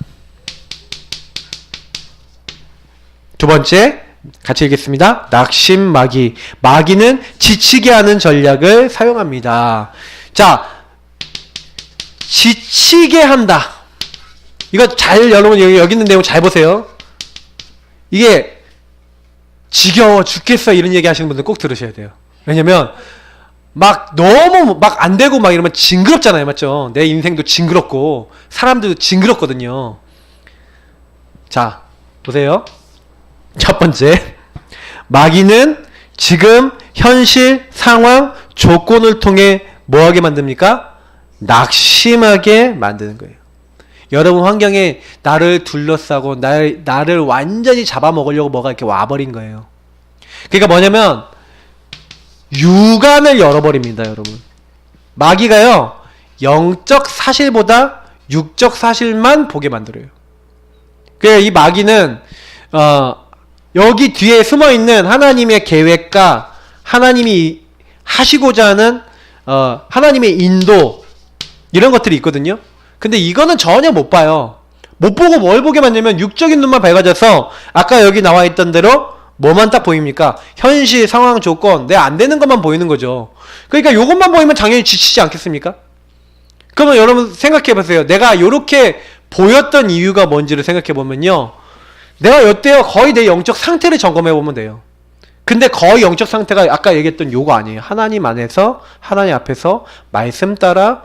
두 번째, 같이 읽겠습니다. 낙심 마귀. 마귀는 지치게 하는 전략을 사용합니다. 자, 지치게 한다. 이거 잘, 여러분 여기 있는 내용 잘 보세요. 이게 지겨워 죽겠어 이런 얘기 하시는 분들 꼭 들으셔야 돼요. 왜냐면 막 너무 막 안 되고 막 이러면 징그럽잖아요. 맞죠? 내 인생도 징그럽고 사람들도 징그럽거든요. 자, 보세요. 첫 번째, 마귀는 지금 현실 상황 조건을 통해 뭐하게 만듭니까? 낙심하게 만드는 거예요. 여러분 환경에 나를 둘러싸고 나를 완전히 잡아먹으려고 뭐가 이렇게 와버린 거예요. 그러니까 뭐냐면 유관을 열어버립니다. 여러분, 마귀가요 영적 사실보다 육적 사실만 보게 만들어요. 그러니까 이 마귀는 여기 뒤에 숨어있는 하나님의 계획과 하나님이 하시고자 하는 하나님의 인도, 이런 것들이 있거든요. 근데 이거는 전혀 못 봐요. 못 보고 뭘 보게 만들면 육적인 눈만 밝아져서 아까 여기 나와 있던 대로 뭐만 딱 보입니까? 현실, 상황, 조건, 내 안 되는 것만 보이는 거죠. 그러니까 요것만 보이면 당연히 지치지 않겠습니까? 그러면 여러분 생각해 보세요. 내가 요렇게 보였던 이유가 뭔지를 생각해 보면요. 내가 요때요 거의 내 영적 상태를 점검해 보면 돼요. 근데 거의 영적 상태가 아까 얘기했던 요거 아니에요. 하나님 안에서 하나님 앞에서 말씀 따라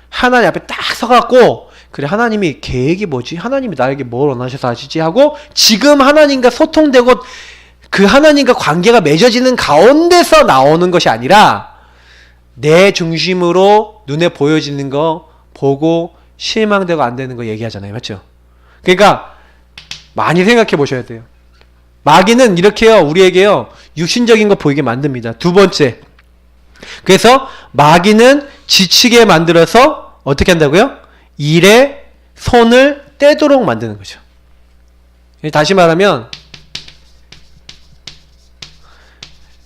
하나님 앞에 딱 서갖고 그래 하나님이 계획이 뭐지? 하나님이 나에게 뭘 원하셔서 하시지? 하고 지금 하나님과 소통되고 그 하나님과 관계가 맺어지는 가운데서 나오는 것이 아니라 내 중심으로 눈에 보여지는 거 보고 실망되고 안 되는 거 얘기하잖아요. 맞죠? 그러니까 많이 생각해 보셔야 돼요. 마귀는 이렇게요. 우리에게요. 육신적인 거 보이게 만듭니다. 두 번째. 그래서 마귀는 지치게 만들어서 어떻게 한다고요? 일에 손을 떼도록 만드는 거죠. 다시 말하면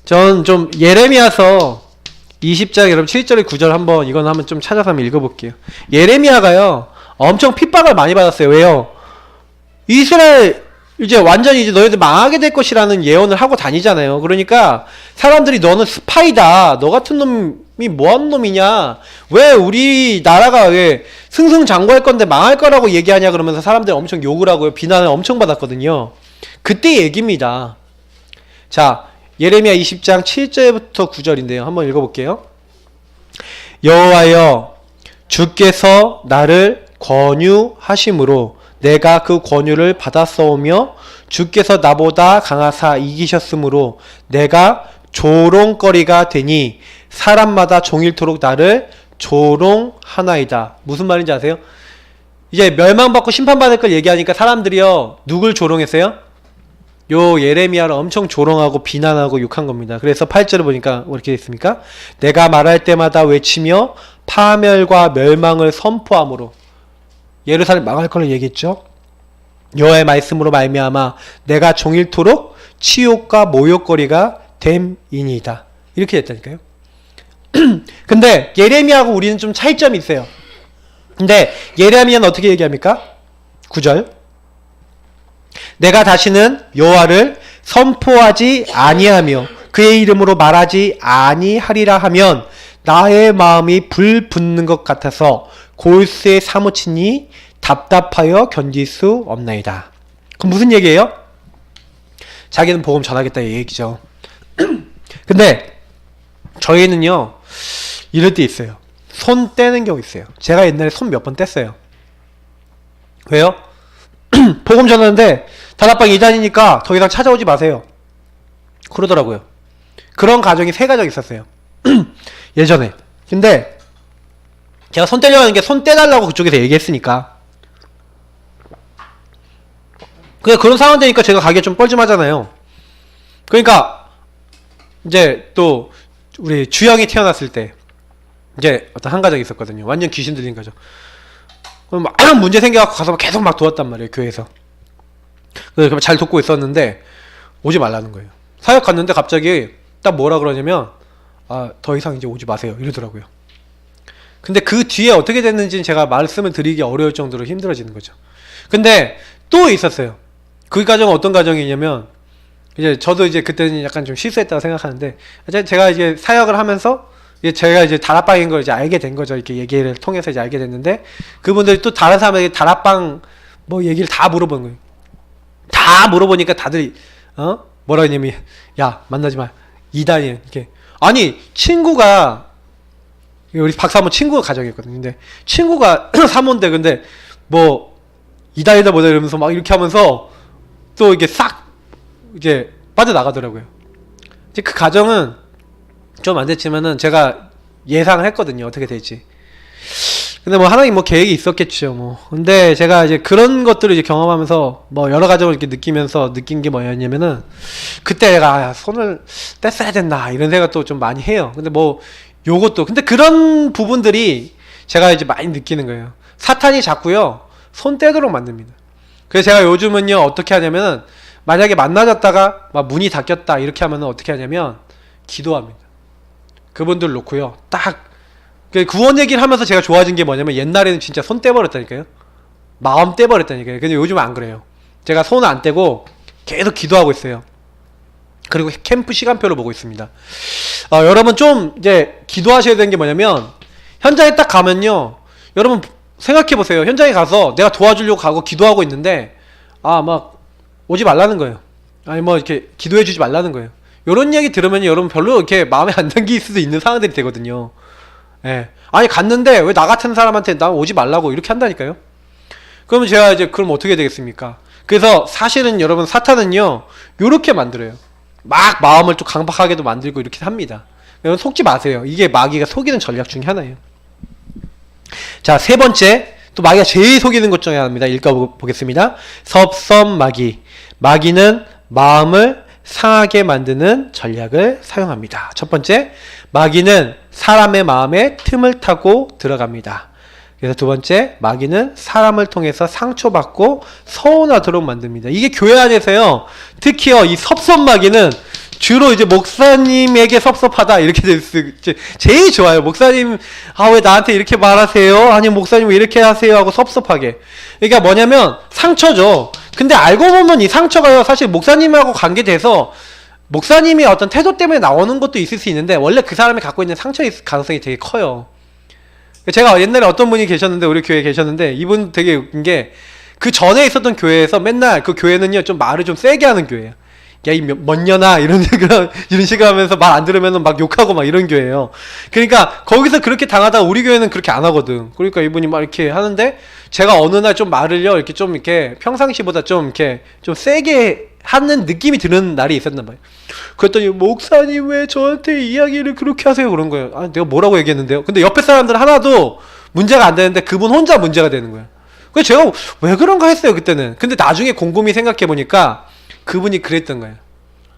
전 좀 예레미야서 20장 여러분 7절에 9절 한번 이건 한번 좀 찾아서 한번 읽어볼게요. 예레미야가요 엄청 핍박을 많이 받았어요. 왜요? 이스라엘 이제 완전히 이제 너희들 망하게 될 것이라는 예언을 하고 다니잖아요. 그러니까 사람들이 너는 스파이다. 너 같은 놈이 뭐하는 놈이냐. 왜 우리 나라가 왜 승승장구할 건데 망할 거라고 얘기하냐 그러면서 사람들이 엄청 욕을 하고요. 비난을 엄청 받았거든요. 그때 얘기입니다. 자 예레미야 20장 7절부터 9절인데요. 한번 읽어볼게요. 여호와여 주께서 나를 권유하심으로 내가 그 권유를 받았사오며 주께서 나보다 강하사 이기셨으므로 내가 조롱거리가 되니 사람마다 종일토록 나를 조롱하나이다. 무슨 말인지 아세요? 이제 멸망받고 심판받을 걸 얘기하니까 사람들이요 누굴 조롱했어요? 요 예레미야를 엄청 조롱하고 비난하고 욕한 겁니다. 그래서 8절을 보니까 어떻게 됐습니까? 내가 말할 때마다 외치며 파멸과 멸망을 선포함으로 예루살렘 망할 걸 얘기했죠. 여호와의 말씀으로 말미암아 내가 종일토록 치욕과 모욕거리가 됨이니이다. 이렇게 됐다니까요. 근데 예레미야하고 우리는 좀 차이점이 있어요. 근데 예레미야는 어떻게 얘기합니까? 9절 내가 다시는 여호와를 선포하지 아니하며 그의 이름으로 말하지 아니하리라 하면 나의 마음이 불 붙는 것 같아서 골수에 사무치니 답답하여 견딜 수 없나이다. 그럼 무슨 얘기예요? 자기는 복음 전하겠다 이 얘기죠. 근데 저희는요 이럴 때 있어요. 손 떼는 경우 있어요. 제가 옛날에 손 몇 번 뗐어요. 왜요? 복음 전하는데 다락방 2단이니까 더 이상 찾아오지 마세요. 그러더라고요. 그런 가정이 3가정 있었어요. 예전에. 근데 제가 손 떼려고 하는 게 손 떼달라고 그쪽에서 얘기했으니까. 그냥 그런 상황 되니까 제가 가기가 좀 뻘쭘하잖아요. 그러니까 이제 또 우리 주영이 태어났을 때 이제 어떤 한 가정이 있었거든요. 완전 귀신 들린 가정. 그럼 막 문제 생겨갖고 가서 계속 막 도왔단 말이에요. 교회에서. 그래서 잘 돕고 있었는데 오지 말라는 거예요. 사역 갔는데 갑자기 딱 뭐라 그러냐면 더 이상 이제 오지 마세요 이러더라고요. 근데 그 뒤에 어떻게 됐는지는 제가 말씀을 드리기 어려울 정도로 힘들어지는 거죠. 근데 또 있었어요. 그 가정은 어떤 가정이냐면 이제 저도 이제 그때는 약간 좀 실수했다고 생각하는데 제가 이제 사역을 하면서 제가 이제 다락방인 걸 이제 알게 된 거죠. 이렇게 얘기를 통해서 이제 알게 됐는데 그분들이 또 다른 사람에게 다락방 뭐 얘기를 다 물어보는 거예요. 다 물어보니까 다들 뭐라 했냐면 야 만나지 마 이단이에요. 이렇게 아니 친구가 우리 박사모 친구 가정이었거든요. 근데 친구가 사모인데 근데 뭐 이단이다 뭐다 이러면서 막 이렇게 하면서 또 이게 싹 이제 빠져나가더라고요. 이제 그 가정은 좀 안 됐지만은 제가 예상을 했거든요. 어떻게 될지. 근데 뭐 하나님 뭐 계획이 있었겠죠. 뭐. 근데 제가 이제 그런 것들을 이제 경험하면서 뭐 여러 가정을 이렇게 느끼면서 느낀 게 뭐였냐면은 그때 내가 손을 뗐어야 된다 이런 생각도 좀 많이 해요. 근데 뭐 요것도 근데 그런 부분들이 제가 이제 많이 느끼는 거예요. 사탄이 자꾸요 손 떼도록 만듭니다. 그래서 제가 요즘은요 어떻게 하냐면은 만약에 만나졌다가 막 문이 닫혔다 이렇게 하면은 어떻게 하냐면 기도합니다. 그분들 놓고요 딱 구원 얘기를 하면서 제가 좋아진 게 뭐냐면 옛날에는 진짜 손 떼버렸다니까요. 마음 떼버렸다니까요. 근데 요즘은 안 그래요. 제가 손을 안 떼고 계속 기도하고 있어요. 그리고 캠프 시간표를 보고 있습니다. 여러분 좀 이제 기도하셔야 되는 게 뭐냐면, 현장에 딱 가면요, 여러분 생각해보세요. 현장에 가서 내가 도와주려고 가고 기도하고 있는데 막 오지 말라는 거예요. 아니 뭐 이렇게 기도해주지 말라는 거예요. 요런 얘기 들으면 여러분 별로 이렇게 마음에 안 담길 수도 있는 상황들이 되거든요. 예. 아니 갔는데 왜 나 같은 사람한테 나 오지 말라고 이렇게 한다니까요. 그러면 제가 이제 그럼 어떻게 되겠습니까? 그래서 사실은 여러분 사탄은요 요렇게 만들어요. 막 마음을 좀 강박하게도 만들고 이렇게 합니다. 여러분 속지 마세요. 이게 마귀가 속이는 전략 중에 하나예요. 자, 세 번째, 또 마귀가 제일 속이는 것 중에 하나입니다. 읽어보겠습니다. 섭섭마귀. 마귀는 마음을 상하게 만드는 전략을 사용합니다. 첫 번째, 마귀는 사람의 마음에 틈을 타고 들어갑니다. 그래서 두 번째, 마귀는 사람을 통해서 상처받고 서운하도록 만듭니다. 이게 교회 안에서요, 특히요, 이 섭섭마귀는 주로 이제 목사님에게 섭섭하다 이렇게 제일 좋아요. 목사님 왜 나한테 이렇게 말하세요? 아니 목사님 왜 이렇게 하세요? 하고 섭섭하게. 그러니까 뭐냐면 상처죠. 근데 알고 보면 이 상처가요 사실 목사님하고 관계돼서 목사님의 어떤 태도 때문에 나오는 것도 있을 수 있는데 원래 그 사람이 갖고 있는 상처의 가능성이 되게 커요. 제가 옛날에 어떤 분이 계셨는데 우리 교회에 계셨는데 이분 되게 웃긴 게 그 전에 있었던 교회에서 맨날 그 교회는요 좀 말을 좀 세게 하는 교회예요. 야, 이 먼년아 이런 식으로 하면서 말 안 들으면 막 욕하고 막 이런 교회예요. 그러니까 거기서 그렇게 당하다가 우리 교회는 그렇게 안 하거든. 그러니까 이분이 막 이렇게 하는데 제가 어느 날 좀 말을요 이렇게 좀 이렇게 평상시보다 좀 이렇게 좀 세게 하는 느낌이 드는 날이 있었나 봐요. 그랬더니 목사님 왜 저한테 이야기를 그렇게 하세요? 그런 거예요. 내가 뭐라고 얘기했는데요? 근데 옆에 사람들 하나도 문제가 안 되는데 그분 혼자 문제가 되는 거예요. 그래서 제가 왜 그런가 했어요 그때는. 근데 나중에 곰곰이 생각해 보니까 그분이 그랬던 거예요.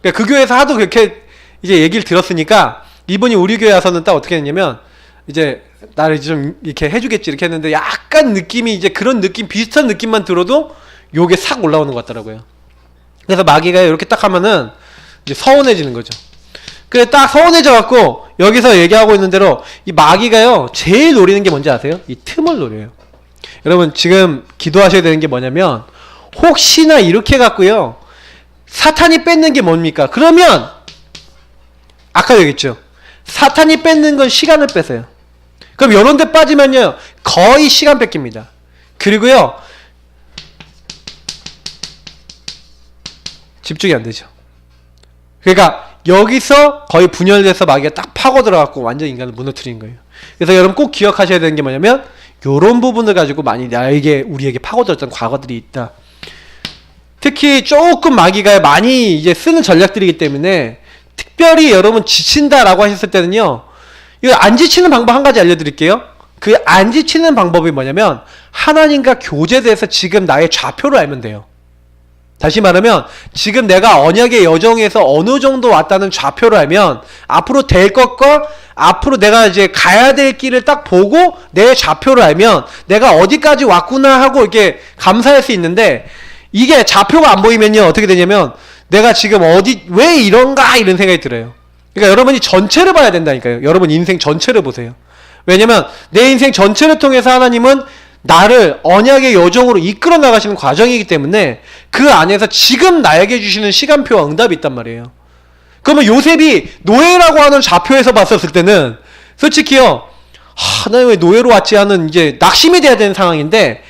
그러니까 그 교회에서 하도 그렇게 이제 얘기를 들었으니까 이분이 우리 교회 와서는 딱 어떻게 했냐면 이제 나를 좀 이렇게 해주겠지 이렇게 했는데 약간 느낌이 이제 그런 느낌 비슷한 느낌만 들어도 요게 싹 올라오는 것 같더라고요. 그래서 마귀가 이렇게 딱 하면은 이제 서운해지는 거죠. 그래 딱 서운해져 갖고 여기서 얘기하고 있는 대로 이 마귀가요 제일 노리는 게 뭔지 아세요? 이 틈을 노려요. 여러분 지금 기도하셔야 되는 게 뭐냐면 혹시나 이렇게 갖고요 사탄이 뺏는 게 뭡니까? 그러면 아까 얘기했죠. 사탄이 뺏는 건 시간을 뺏어요. 그럼 이런 데 빠지면요 거의 시간 뺏깁니다. 그리고요 집중이 안 되죠. 그러니까 여기서 거의 분열돼서 마귀가 딱 파고 들어갖고 완전 인간을 무너뜨리는 거예요. 그래서 여러분 꼭 기억하셔야 되는 게 뭐냐면 요런 부분을 가지고 많이 우리에게 파고들었던 과거들이 있다. 특히 조금 마귀가 많이 이제 쓰는 전략들이기 때문에 특별히 여러분 지친다라고 하셨을 때는요 이거 안 지치는 방법 한 가지 알려드릴게요. 그 안 지치는 방법이 뭐냐면 하나님과 교제돼서 지금 나의 좌표를 알면 돼요. 다시 말하면 지금 내가 언약의 여정에서 어느 정도 왔다는 좌표를 알면 앞으로 될 것과 앞으로 내가 이제 가야 될 길을 딱 보고 내 좌표를 알면 내가 어디까지 왔구나 하고 이렇게 감사할 수 있는데 이게 좌표가 안 보이면요 어떻게 되냐면 내가 지금 왜 이런가 이런 생각이 들어요. 그러니까 여러분이 전체를 봐야 된다니까요. 여러분 인생 전체를 보세요. 왜냐면 내 인생 전체를 통해서 하나님은 나를 언약의 여정으로 이끌어 나가시는 과정이기 때문에 그 안에서 지금 나에게 주시는 시간표와 응답이 있단 말이에요. 그러면 요셉이 노예라고 하는 좌표에서 봤었을 때는 솔직히요 나 왜 노예로 왔지 하는 이제 낙심이 돼야 되는 상황인데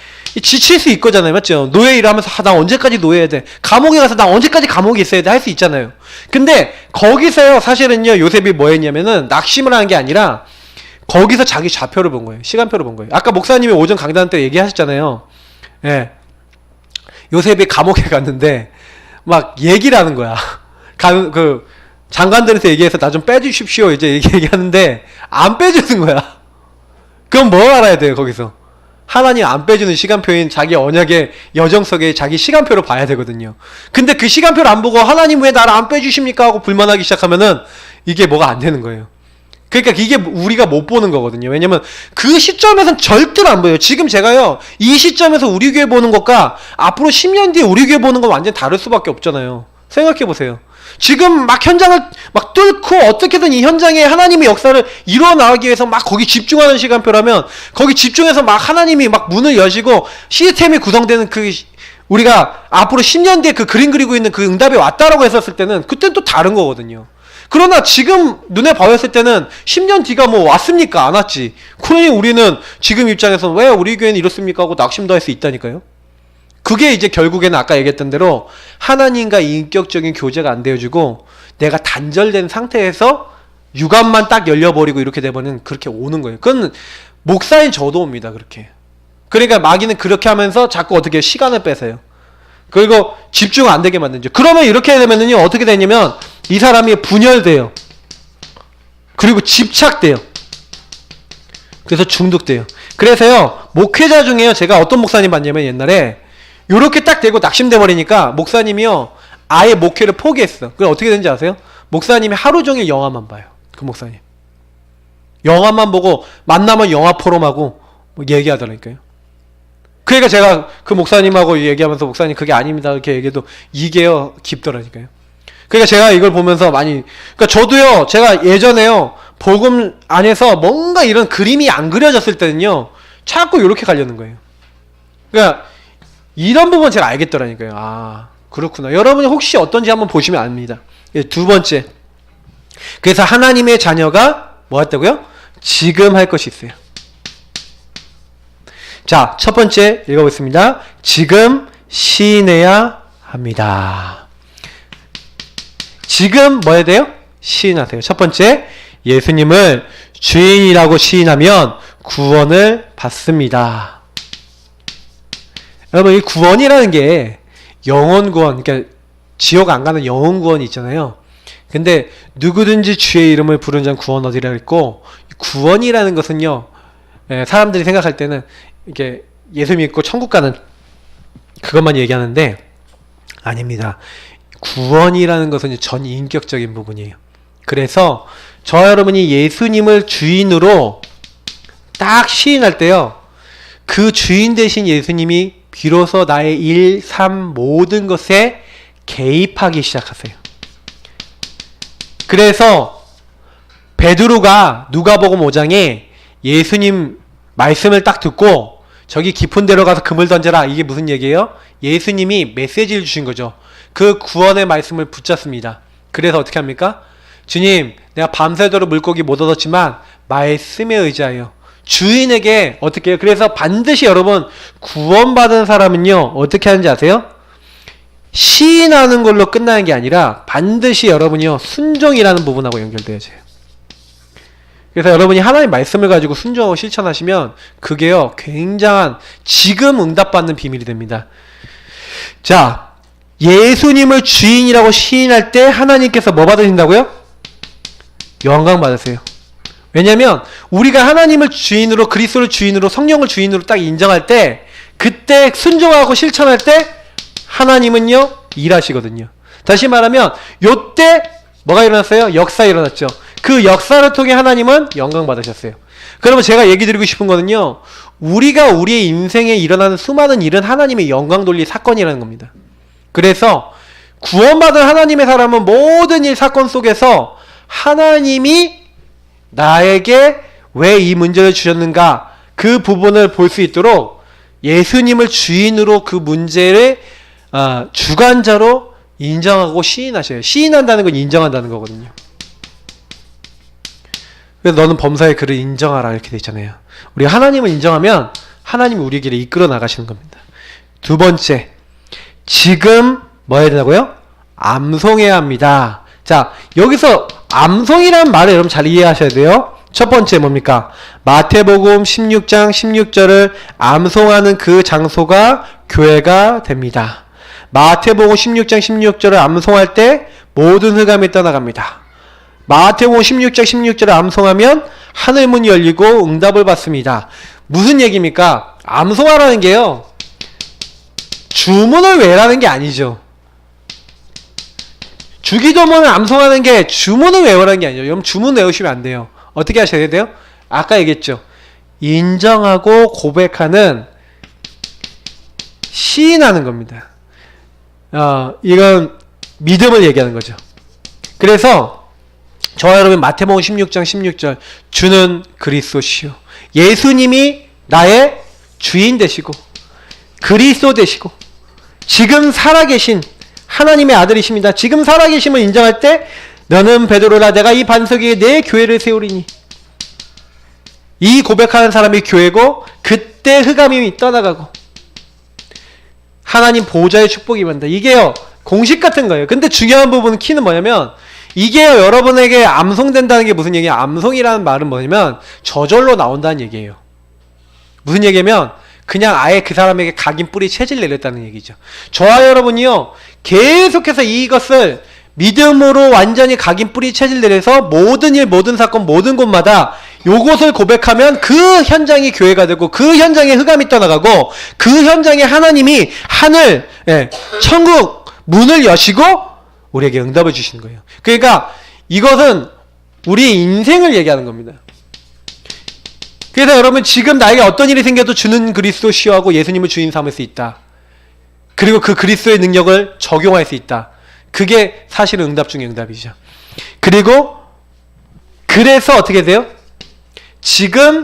지칠 수 있거잖아요. 맞죠? 노예 일하면서 나 언제까지 노예해야 돼? 감옥에 가서 나 언제까지 감옥에 있어야 돼? 할 수 있잖아요. 근데 거기서요 사실은요 요셉이 뭐 했냐면은 낙심을 하는 게 아니라 거기서 자기 좌표를 본 거예요. 시간표를 본 거예요. 아까 목사님이 오전 강단 때 얘기하셨잖아요. 예. 요셉이 감옥에 갔는데 막 얘기를 하는 거야. 그 장관들한테 얘기해서 나 좀 빼주십시오 이제 얘기하는데 안 빼주는 거야. 그럼 뭘 알아야 돼요 거기서? 하나님 안 빼주는 시간표인 자기 언약의 여정 속에 자기 시간표를 봐야 되거든요. 근데 그 시간표를 안 보고 하나님 왜 나를 안 빼주십니까 하고 불만하기 시작하면은 이게 뭐가 안 되는 거예요. 그러니까 이게 우리가 못 보는 거거든요. 왜냐면 그 시점에서는 절대로 안 보여요. 지금 제가요 이 시점에서 우리 교회 보는 것과 앞으로 10년 뒤에 우리 교회 보는 건 완전 다를 수밖에 없잖아요. 생각해 보세요. 지금 막 현장을 막 막 뚫고 어떻게든 이 현장에 하나님의 역사를 이루어 나가기 위해서 막 거기 집중하는 시간표라면 거기 집중해서 막 하나님이 막 문을 여시고 시스템이 구성되는 그 우리가 앞으로 10년 뒤에 그 그림 그리고 있는 그 응답이 왔다라고 했었을 때는 그때는 또 다른 거거든요. 그러나 지금 눈에 보였을 때는 10년 뒤가 뭐 왔습니까? 안 왔지. 그러니 우리는 지금 입장에서 왜 우리 교회는 이렇습니까? 하고 낙심도 할 수 있다니까요. 그게 이제 결국에는 아까 얘기했던 대로 하나님과 인격적인 교제가 안 되어지고 내가 단절된 상태에서 육안만 딱 열려버리고 이렇게 되면은 그렇게 오는 거예요. 그건 목사인 저도 옵니다. 그렇게. 그러니까 마귀는 그렇게 하면서 자꾸 어떻게 시간을 뺏어요. 그리고 집중 안 되게 만들죠. 그러면 이렇게 되면은요 어떻게 되냐면 이 사람이 분열돼요. 그리고 집착돼요. 그래서 중독돼요. 그래서요 목회자 중에요 제가 어떤 목사님 봤냐면 옛날에 요렇게 딱 되고 낙심돼 버리니까 목사님이요 아예 목회를 포기했어. 그럼 어떻게 되는지 아세요? 목사님이 하루 종일 영화만 봐요. 그 목사님 영화만 보고 만나면 영화 포럼하고 뭐 얘기하더라니까요. 그러니까 제가 그 목사님하고 얘기하면서 목사님 그게 아닙니다 이렇게 얘기해도 이게요 깊더라니까요. 그러니까 제가 이걸 보면서 많이 그러니까 저도요 제가 예전에요 복음 안에서 뭔가 이런 그림이 안 그려졌을 때는요 자꾸 이렇게 가려는 거예요. 그러니까 이런 부분 제가 알겠더라니까요. 아 그렇구나. 여러분이 혹시 어떤지 한번 보시면 압니다. 두 번째, 그래서 하나님의 자녀가 뭐 했다고요? 지금 할 것이 있어요. 자, 첫 번째 읽어보겠습니다. 지금 시인해야 합니다. 지금 뭐 해야 돼요? 시인하세요. 첫 번째, 예수님을 주인이라고 시인하면 구원을 받습니다. 여러분, 이 구원이라는 게 영원 구원, 그러니까 지옥 안 가는 영원 구원이 있잖아요. 근데 누구든지 주의 이름을 부르는 자는 구원 얻으리라 했고, 구원이라는 것은요, 사람들이 생각할 때는 이게 예수 믿고 천국 가는 그것만 얘기하는데 아닙니다. 구원이라는 것은 전 인격적인 부분이에요. 그래서 저 여러분이 예수님을 주인으로 딱 시인할 때요, 그 주인 되신 예수님이 비로소 나의 일, 삶, 모든 것에 개입하기 시작하세요. 그래서 베드로가 누가복음 5장에 예수님 말씀을 딱 듣고 저기 깊은 데로 가서 금을 던져라, 이게 무슨 얘기예요? 예수님이 메시지를 주신 거죠. 그 구원의 말씀을 붙잡습니다. 그래서 어떻게 합니까? 주님, 내가 밤새도록 물고기 못 얻었지만 말씀에 의지하여 주인에게 어떻게 해요? 그래서 반드시 여러분 구원받은 사람은요 어떻게 하는지 아세요? 시인하는 걸로 끝나는 게 아니라 반드시 여러분이요 순종이라는 부분하고 연결되어져요. 그래서 여러분이 하나님의 말씀을 가지고 순종하고 실천하시면 그게요 굉장한 지금 응답받는 비밀이 됩니다. 자, 예수님을 주인이라고 시인할 때 하나님께서 뭐 받으신다고요? 영광 받으세요. 왜냐면 우리가 하나님을 주인으로, 그리스도를 주인으로, 성령을 주인으로 딱 인정할 때, 그때 순종하고 실천할 때 하나님은요 일하시거든요. 다시 말하면 요때 뭐가 일어났어요? 역사 일어났죠. 그 역사를 통해 하나님은 영광 받으셨어요. 그러면 제가 얘기 드리고 싶은 거는요, 우리가 우리의 인생에 일어나는 수많은 일은 하나님의 영광 돌릴 사건이라는 겁니다. 그래서 구원받은 하나님의 사람은 모든 일 사건 속에서 하나님이 나에게 왜 이 문제를 주셨는가 그 부분을 볼 수 있도록 예수님을 주인으로 그 문제를 주관자로 인정하고 시인하셔요. 시인한다는 건 인정한다는 거거든요. 그래서 너는 범사의 그를 인정하라 이렇게 돼 있잖아요. 우리가 하나님을 인정하면 하나님이 우리 길에 이끌어 나가시는 겁니다. 두 번째, 지금 뭐 해야 되냐고요? 암송해야 합니다. 자, 여기서 암송이라는 말을 여러분 잘 이해하셔야 돼요. 첫 번째 뭡니까? 마태복음 16장 16절을 암송하는 그 장소가 교회가 됩니다. 마태복음 16장 16절을 암송할 때 모든 흑암이 떠나갑니다. 마태복음 16장 16절을 암송하면 하늘문이 열리고 응답을 받습니다. 무슨 얘기입니까? 암송하라는 게요, 주문을 외라는 게 아니죠. 주기도문을 암송하는 게 주문을 외우라는 게 아니죠. 여러분 주문 외우시면 안 돼요. 어떻게 하셔야 돼요? 아까 얘기했죠. 인정하고 고백하는, 시인하는 겁니다. 이건 믿음을 얘기하는 거죠. 그래서 저와 여러분 마태복음 16장 16절 주는 그리스도시요 예수님이 나의 주인 되시고 그리스도 되시고 지금 살아계신 하나님의 아들이십니다. 지금 살아계심을 인정할 때 너는 베드로라 내가 이 반석 위에 내 교회를 세우리니 이 고백하는 사람이 교회고 그때 흑암이 떠나가고 하나님 보호자의 축복이 임한다. 이게요 공식 같은 거예요. 근데 중요한 부분은 키는 뭐냐면 이게요 여러분에게 암송된다는 게 무슨 얘기야? 암송이라는 말은 뭐냐면 저절로 나온다는 얘기예요. 무슨 얘기냐면 그냥 아예 그 사람에게 각인 뿌리 체질 내렸다는 얘기죠. 저와 여러분이요 계속해서 이것을 믿음으로 완전히 각인 뿌리 체질 내려서 모든 일 모든 사건 모든 곳마다 요것을 고백하면 그 현장이 교회가 되고 그 현장에 흑암이 떠나가고 그 현장에 하나님이 하늘 천국 문을 여시고 우리에게 응답을 주시는 거예요. 그러니까 이것은 우리의 인생을 얘기하는 겁니다. 그래서 여러분 지금 나에게 어떤 일이 생겨도 주는 그리스도 시여하고 예수님을 주인 삼을 수 있다. 그리고 그 그리스도의 능력을 적용할 수 있다. 그게 사실은 응답 중의 응답이죠. 그리고 그래서 어떻게 돼요? 지금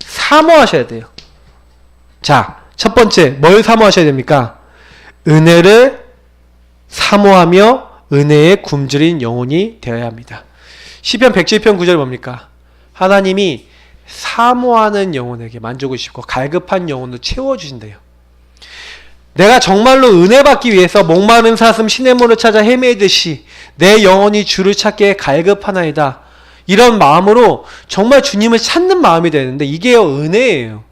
사모하셔야 돼요. 자, 첫 번째 뭘 사모하셔야 됩니까? 은혜를 사모하며 은혜에 굶주린 영혼이 되어야 합니다. 시편 107편 9절 뭡니까? 하나님이 사모하는 영혼에게 만족을 주시고 갈급한 영혼을 채워주신대요. 내가 정말로 은혜 받기 위해서 목마른 사슴 시냇물을 찾아 헤매듯이 내 영혼이 주를 찾기에 갈급하나이다. 이런 마음으로 정말 주님을 찾는 마음이 되는데 이게요 은혜예요.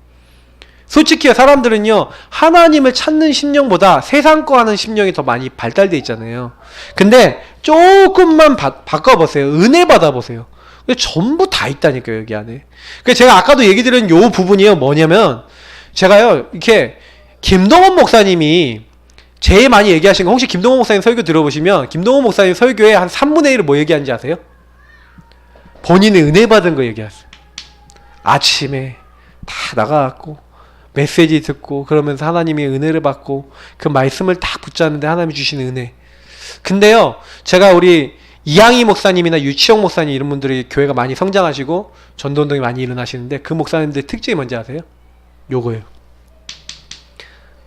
솔직히 사람들은요 하나님을 찾는 심령보다 세상 거 하는 심령이 더 많이 발달되어 있잖아요. 근데 조금만 바꿔보세요. 은혜 받아보세요. 전부 다 있다니까요 여기 안에. 그래서 제가 아까도 얘기 드린 요 부분이요 뭐냐면 제가요 이렇게 김동원 목사님이 제일 많이 얘기하신 거 혹시 김동원 목사님 설교 들어보시면 김동원 목사님 설교에 한 3분의 1을 뭐 얘기하는지 아세요? 본인의 은혜 받은 거 얘기하세요. 아침에 다 나가갖고 메시지 듣고 그러면서 하나님의 은혜를 받고 그 말씀을 딱 붙잡는데 하나님이 주시는 은혜. 근데요 제가 우리 이양희 목사님이나 유치영 목사님 이런 분들이 교회가 많이 성장하시고 전도운동이 많이 일어나시는데 그 목사님들 특징이 뭔지 아세요? 요거예요.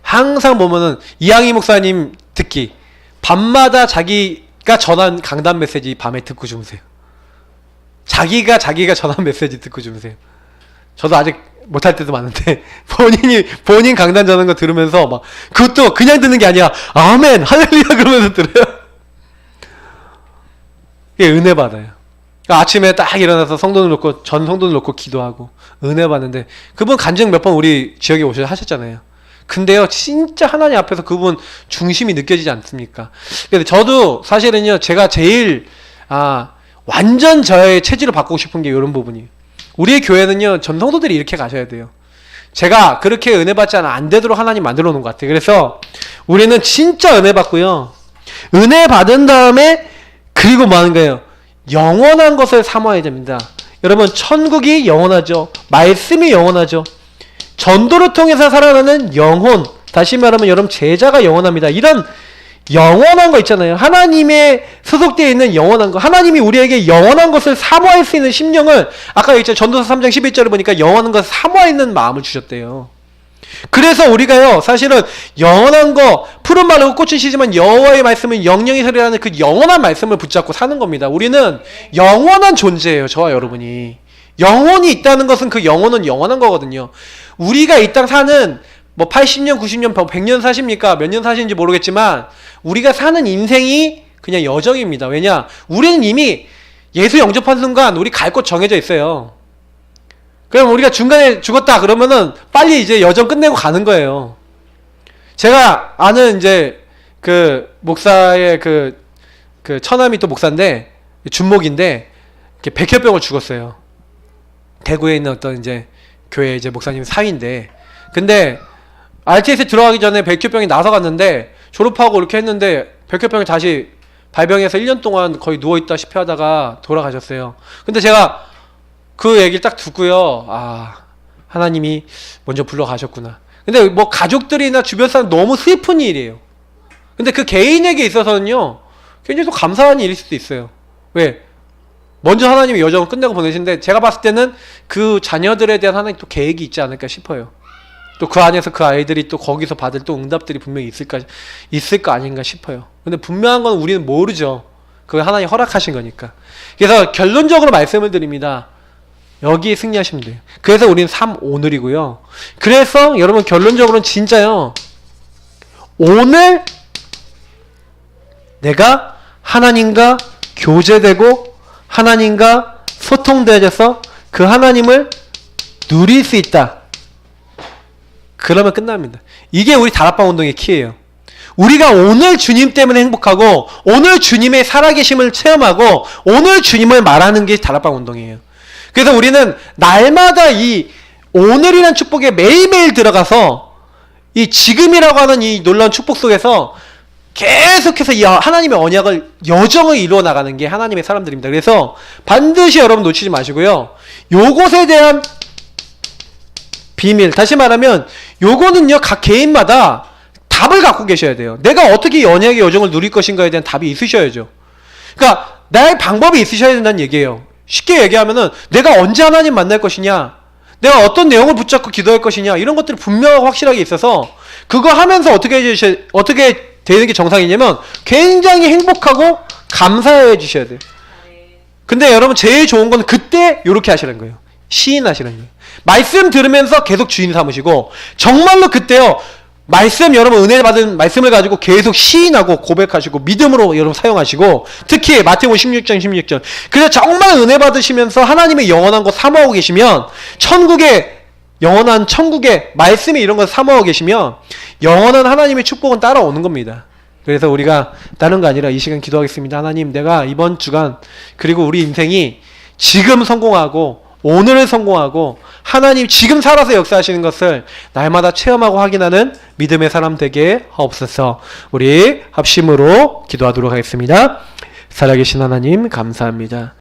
항상 보면은 이양희 목사님 듣기 밤마다 자기가 전한 강단 메시지 밤에 듣고 주무세요. 자기가 전한 메시지 듣고 주무세요. 저도 아직 못할 때도 많은데 본인 강단 전한 거 들으면서 막 그것도 그냥 듣는 게 아니라 아멘 할렐루야 그러면서 들어요. 이게 은혜 받아요. 그러니까 아침에 딱 일어나서 성도를 놓고 전 성도를 놓고 기도하고 은혜 받는데 그분 간증 몇 번 우리 지역에 오셔서 하셨잖아요. 근데요 진짜 하나님 앞에서 그분 중심이 느껴지지 않습니까? 근데 저도 사실은요 제가 제일 완전 저의 체질을 바꾸고 싶은 게 이런 부분이에요. 우리의 교회는요 전 성도들이 이렇게 가셔야 돼요. 제가 그렇게 은혜 받지 않아 안 되도록 하나님 만들어 놓은 것 같아요. 그래서 우리는 진짜 은혜 받고요 은혜 받은 다음에 그리고 뭐 하는 거예요? 영원한 것을 사모해야 됩니다. 여러분 천국이 영원하죠. 말씀이 영원하죠. 전도를 통해서 살아나는 영혼, 다시 말하면 여러분 제자가 영원합니다. 이런 영원한 거 있잖아요. 하나님의 소속되어 있는 영원한 거. 하나님이 우리에게 영원한 것을 사모할 수 있는 심령을 아까 있죠. 전도서 3장 11절을 보니까 영원한 것을 사모하는 마음을 주셨대요. 그래서 우리가요 사실은 영원한 거 푸른 말로 꽃은 시지만 여호와의 말씀은 영영이 소리라는 그 영원한 말씀을 붙잡고 사는 겁니다. 우리는 영원한 존재예요. 저와 여러분이 영혼이 있다는 것은 그 영혼은 영원한 거거든요. 우리가 이 땅 사는 뭐 80년 90년 100년 사십니까 몇 년 사시는지 모르겠지만 우리가 사는 인생이 그냥 여정입니다. 왜냐 우리는 이미 예수 영접한 순간 우리 갈 곳 정해져 있어요. 그럼 우리가 중간에 죽었다 그러면은 빨리 이제 여정 끝내고 가는 거예요. 제가 아는 이제 그 목사의 그 처남이 또 목사인데 준목인데 백혈병을 죽었어요. 대구에 있는 어떤 이제 교회 이제 목사님 사위인데 근데 RTS에 들어가기 전에 백혈병이 나서 갔는데 졸업하고 이렇게 했는데 백혈병이 다시 발병해서 1년 동안 거의 누워있다시피 하다가 돌아가셨어요. 근데 제가 그 얘기를 딱 듣고요. 하나님이 먼저 불러가셨구나. 근데 뭐 가족들이나 주변 사람 너무 슬픈 일이에요. 근데 그 개인에게 있어서는요. 굉장히 또 감사한 일일 수도 있어요. 왜? 먼저 하나님이 여정을 끝내고 보내시는데 제가 봤을 때는 그 자녀들에 대한 하나님 또 계획이 있지 않을까 싶어요. 또 그 안에서 그 아이들이 또 거기서 받을 또 응답들이 분명히 있을 거 아닌가 싶어요. 근데 분명한 건 우리는 모르죠. 그게 하나님 허락하신 거니까. 그래서 결론적으로 말씀을 드립니다. 여기 승리하시면 돼요. 그래서 우리는 오늘이고요. 그래서 여러분 결론적으로는 진짜요. 오늘 내가 하나님과 교제되고 하나님과 소통되어져서 그 하나님을 누릴 수 있다. 그러면 끝납니다. 이게 우리 다락방 운동의 키예요. 우리가 오늘 주님 때문에 행복하고 오늘 주님의 살아계심을 체험하고 오늘 주님을 말하는 게 다락방 운동이에요. 그래서 우리는 날마다 이 오늘이라는 축복에 매일매일 들어가서 이 지금이라고 하는 이 놀라운 축복 속에서 계속해서 이 하나님의 언약을 여정을 이루어 나가는 게 하나님의 사람들입니다. 그래서 반드시 여러분 놓치지 마시고요. 요것에 대한 비밀, 다시 말하면 요거는요 각 개인마다 답을 갖고 계셔야 돼요. 내가 어떻게 이 언약의 여정을 누릴 것인가에 대한 답이 있으셔야죠. 그러니까 나의 방법이 있으셔야 된다는 얘기예요. 쉽게 얘기하면은 내가 언제 하나님 만날 것이냐, 내가 어떤 내용을 붙잡고 기도할 것이냐, 이런 것들이 분명하고 확실하게 있어서 그거 하면서 어떻게 되는 게 정상이냐면 굉장히 행복하고 감사해 주셔야 돼요. 근데 여러분 제일 좋은 건 그때 이렇게 하시는 거예요. 시인하시는 거예요. 말씀 들으면서 계속 주인 삼으시고 정말로 그때요. 말씀 여러분 은혜 받은 말씀을 가지고 계속 시인하고 고백하시고 믿음으로 여러분 사용하시고 특히 마태복음 16장 16절 그래서 정말 은혜 받으시면서 하나님의 영원한 것 사모하고 계시면 영원한 천국의 말씀이 이런 걸 사모하고 계시면 영원한 하나님의 축복은 따라오는 겁니다. 그래서 우리가 다른 거 아니라 이 시간 기도하겠습니다. 하나님, 내가 이번 주간 그리고 우리 인생이 지금 성공하고 오늘을 성공하고 하나님 지금 살아서 역사하시는 것을 날마다 체험하고 확인하는 믿음의 사람 되게 하옵소서. 우리 합심으로 기도하도록 하겠습니다. 살아계신 하나님 감사합니다.